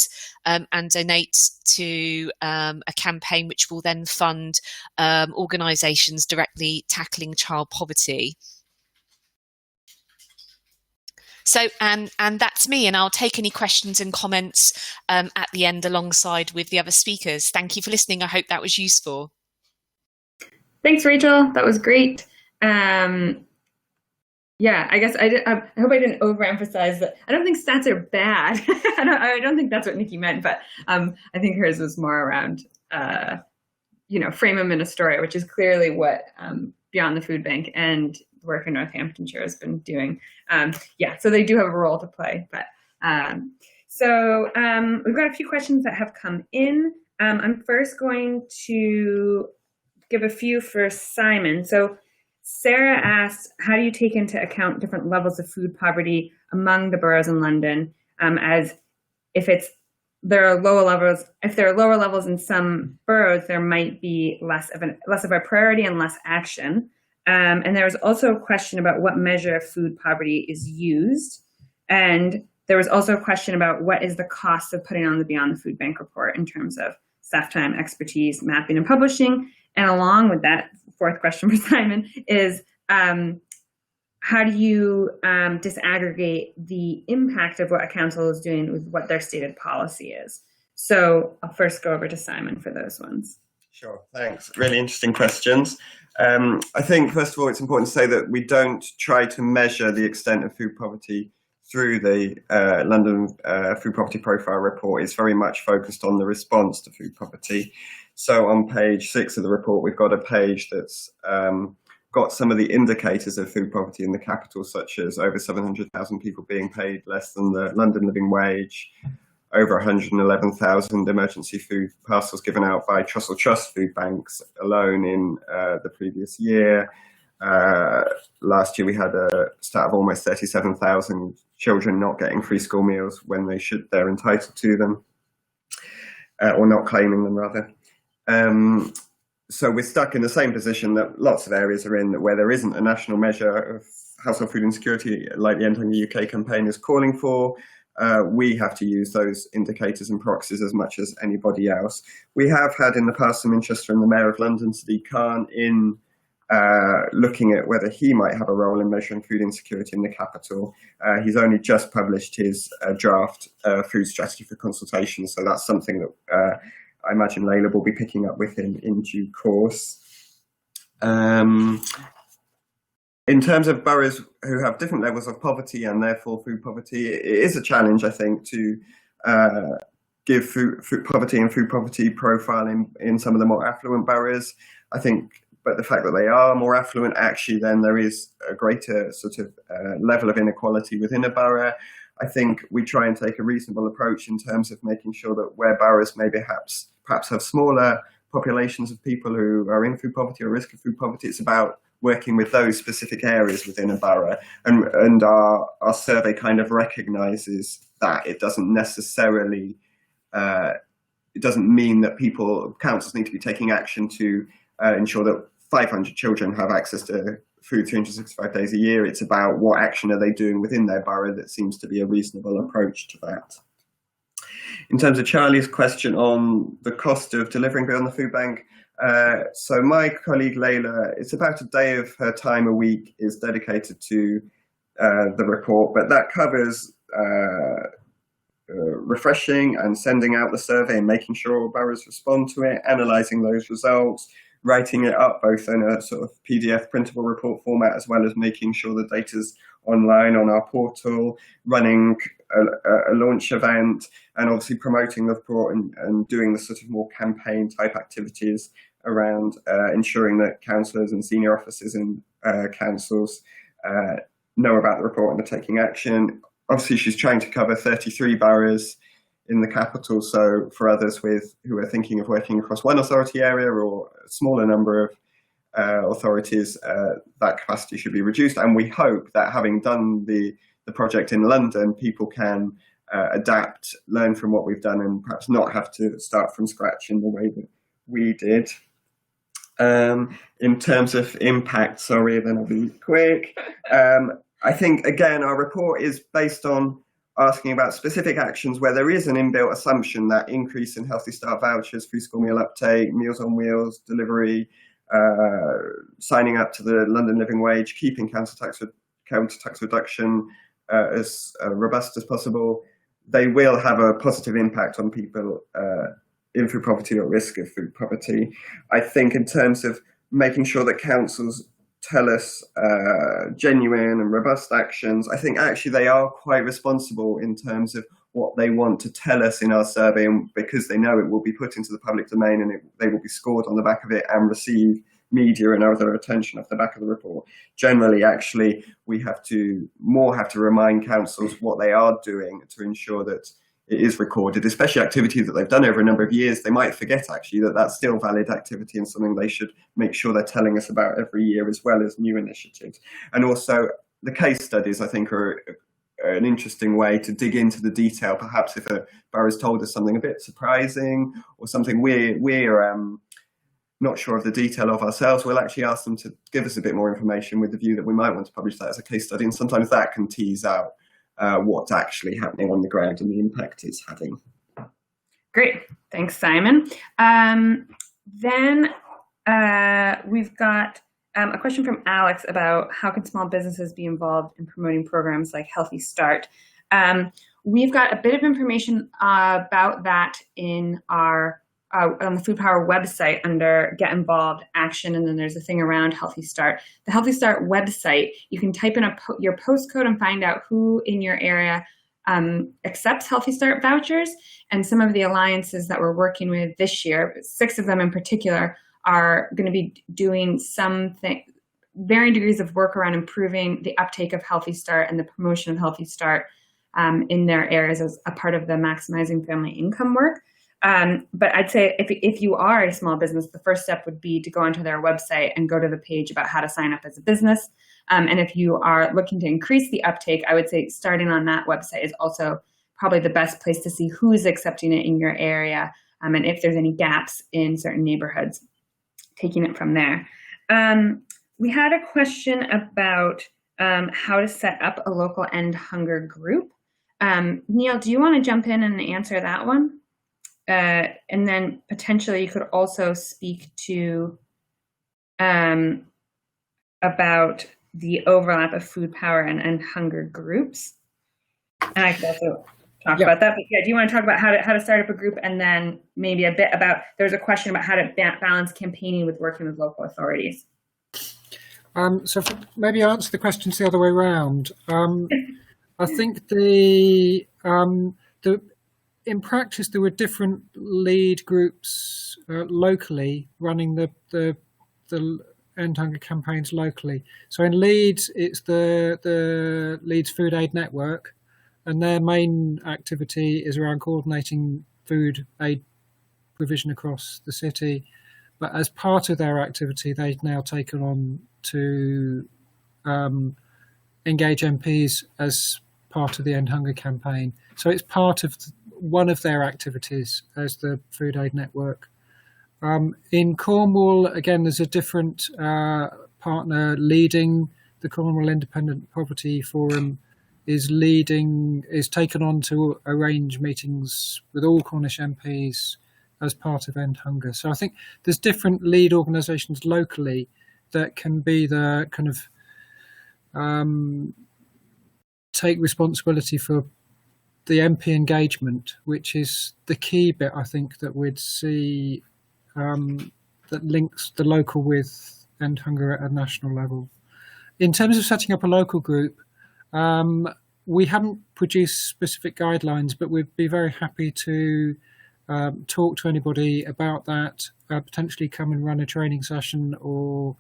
and donate to a campaign which will then fund organisations directly tackling child poverty. So, and that's me, and I'll take any questions and comments at the end alongside with the other speakers. Thank you for listening. I hope that was useful. Thanks, Rachel. That was great. Yeah, I guess I hope I didn't overemphasize that. I don't think stats are bad. I don't think that's what Nikki meant, but I think hers was more around, frame them in a story, which is clearly what Beyond the Food Bank and work in Northamptonshire has been doing. So they do have a role to play. But So we've got a few questions that have come in. I'm first going to give a few for Simon. So Sarah asked, how do you take into account different levels of food poverty among the boroughs in London, as if there are lower levels in some boroughs, there might be less of a priority and less action. And there was also a question about what measure of food poverty is used. And there was also a question about what is the cost of putting on the Beyond the Food Bank report in terms of staff time, expertise, mapping, and publishing. And along with that, fourth question for Simon is, how do you disaggregate the impact of what a council is doing with what their stated policy is? So I'll first go over to Simon for those ones. Sure, thanks. Really interesting questions. I think, first of all, it's important to say that we don't try to measure the extent of food poverty through the London Food Poverty Profile report. It's very much focused on the response to food poverty. So on page 6 of the report, we've got a page that's got some of the indicators of food poverty in the capital, such as over 700,000 people being paid less than the London living wage, over 111,000 emergency food parcels given out by Trussell Trust food banks alone in the previous year. Last year we had a stat of almost 37,000 children not getting free school meals when they're entitled to them, or not claiming them rather. So we're stuck in the same position that lots of areas are in, where there isn't a national measure of household food insecurity like the End Hunger UK campaign is calling for. We have to use those indicators and proxies as much as anybody else. We have had in the past some interest from the Mayor of London, Sadiq Khan, in looking at whether he might have a role in measuring food insecurity in the capital. He's only just published his draft food strategy for consultation, so that's something that I imagine Layla will be picking up with him in due course. In terms of boroughs who have different levels of poverty and therefore food poverty, it is a challenge, I think, to give food poverty and food poverty profile in some of the more affluent boroughs. I think, but the fact that they are more affluent, actually then there is a greater sort of level of inequality within a borough. I think we try and take a reasonable approach in terms of making sure that where boroughs may perhaps have smaller populations of people who are in food poverty or risk of food poverty, it's about working with those specific areas within a borough. And our survey kind of recognises that it doesn't necessarily, it doesn't mean that councils need to be taking action to ensure that 500 children have access to food 365 days a year. It's about what action are they doing within their borough that seems to be a reasonable approach to that. In terms of Charlie's question on the cost of delivering Beyond the Food Bank, so my colleague Layla, it's about a day of her time a week is dedicated to the report, but that covers refreshing and sending out the survey and making sure boroughs respond to it, analysing those results, writing it up both in a sort of PDF printable report format, as well as making sure the data's online on our portal, running a launch event, and obviously promoting the report and doing the sort of more campaign type activities around ensuring that councillors and senior officers in councils know about the report and are taking action. Obviously, she's trying to cover 33 boroughs in the capital, so for others who are thinking of working across one authority area or a smaller number of authorities, that capacity should be reduced. And we hope that having done the project in London, people can adapt, learn from what we've done, and perhaps not have to start from scratch in the way that we did. In terms of impact, then I'll be quick. I think, again, our report is based on asking about specific actions where there is an inbuilt assumption that increase in Healthy Start vouchers, free school meal uptake, Meals on Wheels, delivery, signing up to the London living wage, keeping council tax reduction as robust as possible, they will have a positive impact on people in food poverty or risk of food poverty. I think in terms of making sure that councils tell us genuine and robust actions, I think actually they are quite responsible in terms of what they want to tell us in our survey, and because they know it will be put into the public domain and they will be scored on the back of it and receive media and other attention off the back of the report. Generally, actually, we have to remind councils what they are doing to ensure that it is recorded, especially activity that they've done over a number of years. They might forget actually that that's still valid activity and something they should make sure they're telling us about every year, as well as new initiatives. And also the case studies, I think, are an interesting way to dig into the detail. Perhaps if a borough's told us something a bit surprising or something we're not sure of the detail of ourselves, we'll actually ask them to give us a bit more information with the view that we might want to publish that as a case study. And sometimes that can tease out what's actually happening on the ground and the impact it's having. Great. Thanks, Simon. Then we've got a question from Alex about how can small businesses be involved in promoting programs like Healthy Start. We've got a bit of information about that in our on the Food Power website under Get Involved Action, and then there's a thing around Healthy Start. The Healthy Start website, you can type in your postcode and find out who in your area accepts Healthy Start vouchers, and some of the alliances that we're working with this year, 6 of them in particular, are going to be doing varying degrees of work around improving the uptake of Healthy Start and the promotion of Healthy Start in their areas as a part of the maximizing family income work. But I'd say if you are a small business, the first step would be to go onto their website and go to the page about how to sign up as a business. And if you are looking to increase the uptake, I would say starting on that website is also probably the best place to see who's accepting it in your area, and if there's any gaps in certain neighborhoods, taking it from there. We had a question about how to set up a local end hunger group. Neil, do you want to jump in and answer that one? And then potentially you could also speak to about the overlap of food power and hunger groups. And I could also talk about that. But yeah, do you want to talk about how to start up a group, and then maybe a bit about, there's a question about how to balance campaigning with working with local authorities. So maybe answer the questions the other way around. I think in practice, there were different lead groups locally running the end hunger campaigns locally. So in Leeds, it's the Leeds Food Aid Network, and their main activity is around coordinating food aid provision across the city. But as part of their activity, they've now taken on to engage MPs as part of the End Hunger campaign. So it's part of one of their activities as the Food Aid Network. In Cornwall, again, there's a different partner leading. The Cornwall Independent Poverty Forum is taken on to arrange meetings with all Cornish MPs as part of End Hunger. So I think there's different lead organisations locally that can be the kind of take responsibility for the MP engagement, which is the key bit, I think, that we'd see that links the local with End Hunger at a national level. In terms of setting up a local group, we haven't produced specific guidelines, but we'd be very happy to talk to anybody about that, potentially come and run a training session or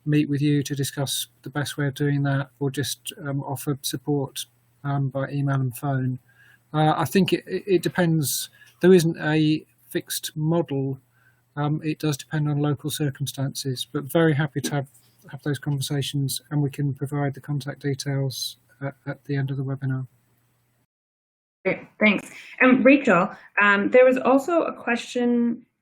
meet with you to discuss the best way of doing that, or just offer support by email and phone. I think it depends. There isn't a fixed model. It does depend on local circumstances, but very happy to have those conversations, and we can provide the contact details at the end of the webinar. Great, thanks. And Rachel, there was also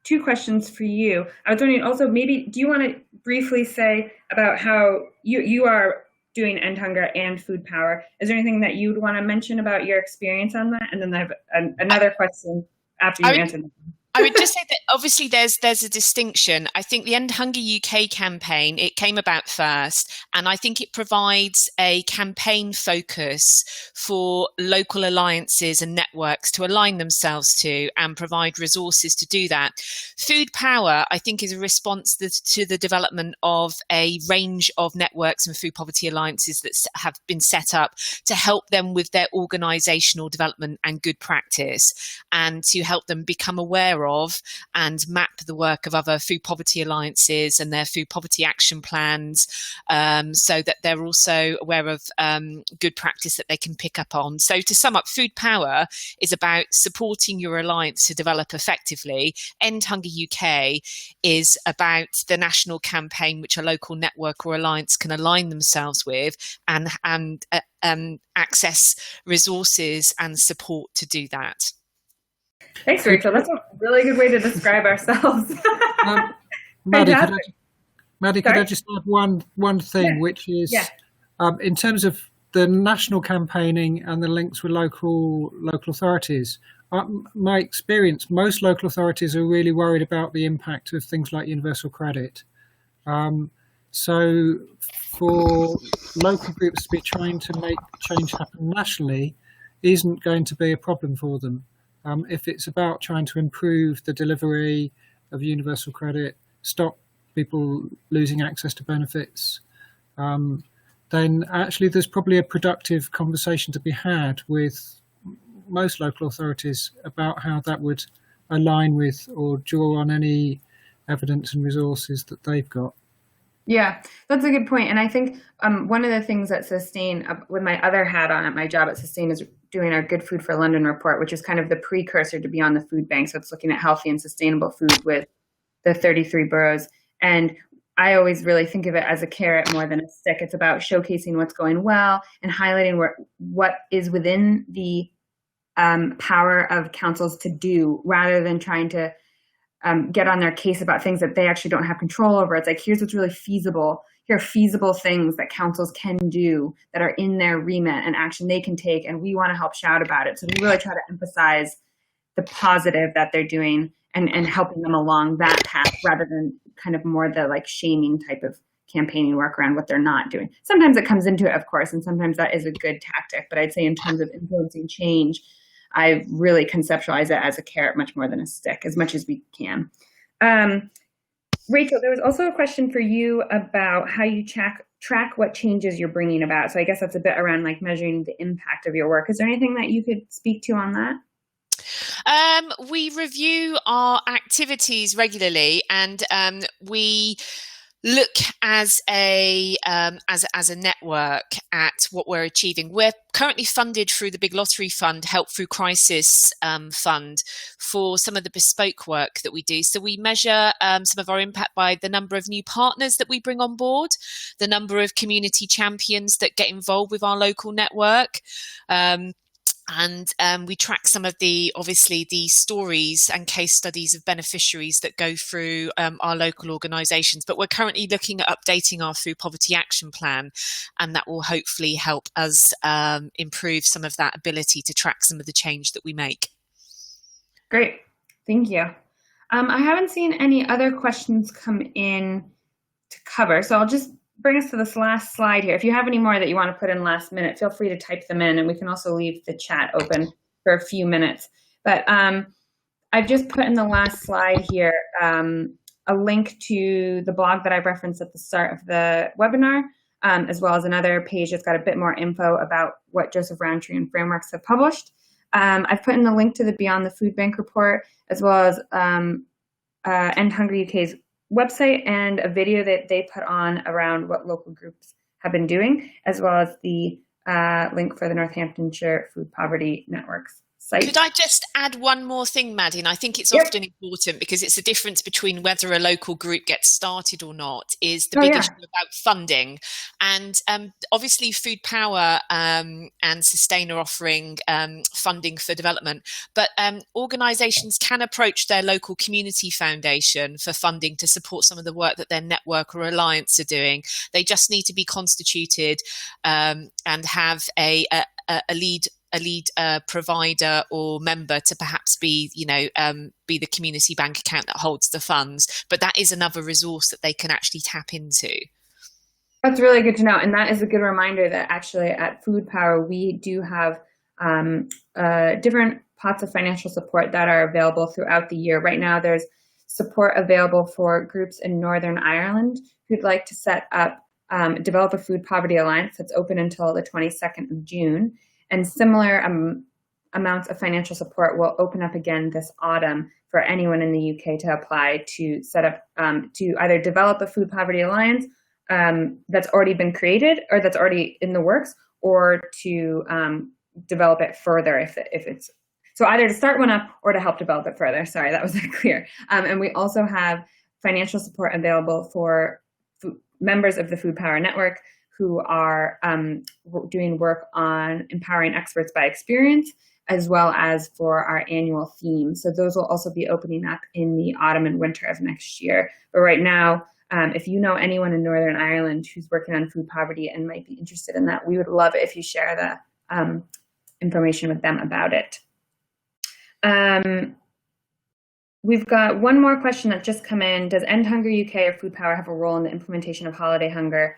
two questions for you. I was wondering also, maybe, do you want to briefly say about how you are doing End Hunger and Food Power? Is there anything that you'd want to mention about your experience on that? And then I have another question after you answer them. I would just say that obviously there's a distinction. I think the End Hunger UK campaign, it came about first, and I think it provides a campaign focus for local alliances and networks to align themselves to and provide resources to do that. Food Power, I think, is a response to the development of a range of networks and food poverty alliances that have been set up to help them with their organisational development and good practice, and to help them become aware aware of and map the work of other food poverty alliances and their food poverty action plans, so that they're also aware of good practice that they can pick up on. So to sum up, Food Power is about supporting your alliance to develop effectively. End Hunger UK is about the national campaign which a local network or alliance can align themselves with and access resources and support to do that. Thanks, Rachel. That's a really good way to describe ourselves. Maddie, Fantastic. could I just add one thing, which is in terms of the national campaigning and the links with local authorities. My experience, most local authorities are really worried about the impact of things like universal credit. So for local groups to be trying to make change happen nationally isn't going to be a problem for them. If it's about trying to improve the delivery of universal credit, stop people losing access to benefits, then actually there's probably a productive conversation to be had with most local authorities about how that would align with or draw on any evidence and resources that they've got. Yeah, that's a good point. And I think one of the things that Sustain, with my other hat on at my job at Sustain, is doing our Good Food for London report, which is kind of the precursor to Beyond the Food Bank. So it's looking at healthy and sustainable food with the 33 boroughs. And I always really think of it as a carrot more than a stick. It's about showcasing what's going well and highlighting what is within the power of councils to do, rather than trying to get on their case about things that they actually don't have control over. It's like, here's what's really feasible. Here are feasible things that councils can do that are in their remit and action they can take, and we want to help shout about it. So we really try to emphasize the positive that they're doing and helping them along that path, rather than kind of more the like shaming type of campaigning work around what they're not doing. Sometimes it comes into it, of course, and sometimes that is a good tactic. But I'd say in terms of influencing change, I really conceptualize it as a carrot much more than a stick, as much as we can. Rachel, there was also a question for you about how you track what changes you're bringing about. So I guess that's a bit around like measuring the impact of your work. Is there anything that you could speak to on that? We review our activities regularly, and we look as a network at what we're achieving. We're currently funded through the Big Lottery Fund, Help Through Crisis Fund, for some of the bespoke work that we do. So we measure some of our impact by the number of new partners that we bring on board, the number of community champions that get involved with our local network. And we track some of the stories and case studies of beneficiaries that go through our local organisations. But we're currently looking at updating our food poverty action plan, and that will hopefully help us improve some of that ability to track some of the change that we make. Great, thank you. I haven't seen any other questions come in to cover, so I'll just bring us to this last slide here. If you have any more that you want to put in last minute, feel free to type them in, and we can also leave the chat open for a few minutes. But I've just put in the last slide here a link to the blog that I referenced at the start of the webinar, as well as another page that's got a bit more info about what Joseph Rowntree and Frameworks have published. I've put in the link to the Beyond the Food Bank report, as well as End Hunger UK's website and a video that they put on around what local groups have been doing, as well as the link for the Northamptonshire Food Poverty Network's site. Could I just add one more thing, Maddie? And I think it's often important, because it's the difference between whether a local group gets started or not is the big issue about funding. And obviously Food Power and Sustain are offering funding for development, but organisations can approach their local community foundation for funding to support some of the work that their network or alliance are doing. They just need to be constituted and have a lead provider or member to perhaps be the community bank account that holds the funds. But that is another resource that they can actually tap into. That's really good to know. And that is a good reminder that actually at Food Power, we do have different pots of financial support that are available throughout the year. Right now, there's support available for groups in Northern Ireland who'd like to set up, develop a food poverty alliance that's open until the 22nd of June. And similar amounts of financial support will open up again this autumn for anyone in the UK to apply to set up, to either develop a food poverty alliance that's already been created or that's already in the works, or to develop it further if it's, so either to start one up or to help develop it further. Sorry, that wasn't clear. And we also have financial support available for members of the Food Power Network who are doing work on empowering experts by experience, as well as for our annual theme. So those will also be opening up in the autumn and winter of next year. But right now, if you know anyone in Northern Ireland who's working on food poverty and might be interested in that, we would love it if you share the information with them about it. We've got one more question that just come in. Does End Hunger UK or Food Power have a role in the implementation of holiday hunger,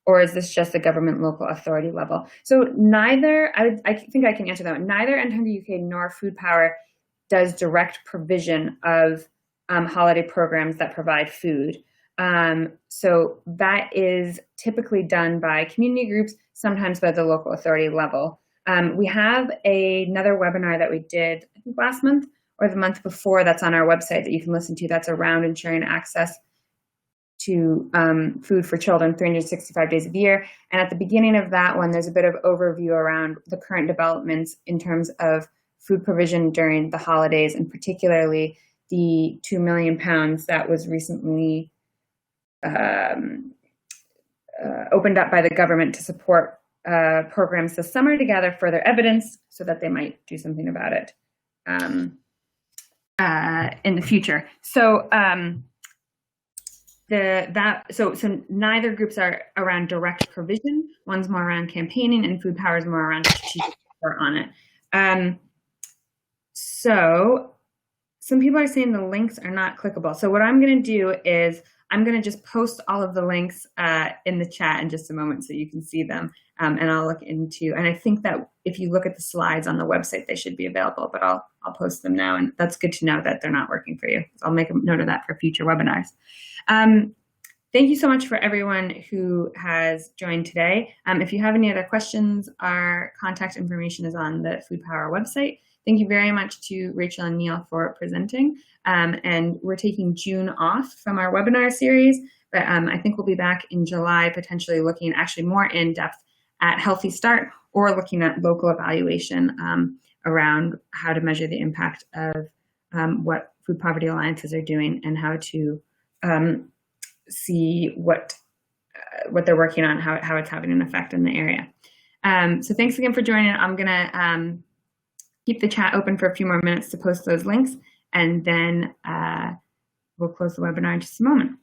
or is this just a government local authority level? So neither, I think I can answer that one. Neither End Hunger UK nor Food Power does direct provision of holiday programs that provide food. So that is typically done by community groups, sometimes by the local authority level. We have another webinar that we did, I think last month or the month before, that's on our website that you can listen to. That's around ensuring access to food for children 365 days of the year. And at the beginning of that one, there's a bit of overview around the current developments in terms of food provision during the holidays, and particularly the £2 million that was recently opened up by the government to support programs this summer to gather further evidence so that they might do something about it in the future. So so neither groups are around direct provision. One's more around campaigning, and Food Power is more around strategic support on it. So some people are saying the links are not clickable. So what I'm going to do is I'm going to just post all of the links in the chat in just a moment so you can see them. And I'll look into, and I think that if you look at the slides on the website, they should be available, but I'll post them now. And that's good to know that they're not working for you. So I'll make a note of that for future webinars. Thank you so much for everyone who has joined today. If you have any other questions, our contact information is on the Food Power website. Thank you very much to Rachel and Neil for presenting. And we're taking June off from our webinar series, but I think we'll be back in July, potentially looking actually more in depth at Healthy Start, or looking at local evaluation around how to measure the impact of what food poverty alliances are doing, and how to see what they're working on, how it's having an effect in the area. So thanks again for joining. I'm gonna keep the chat open for a few more minutes to post those links, and then we'll close the webinar in just a moment.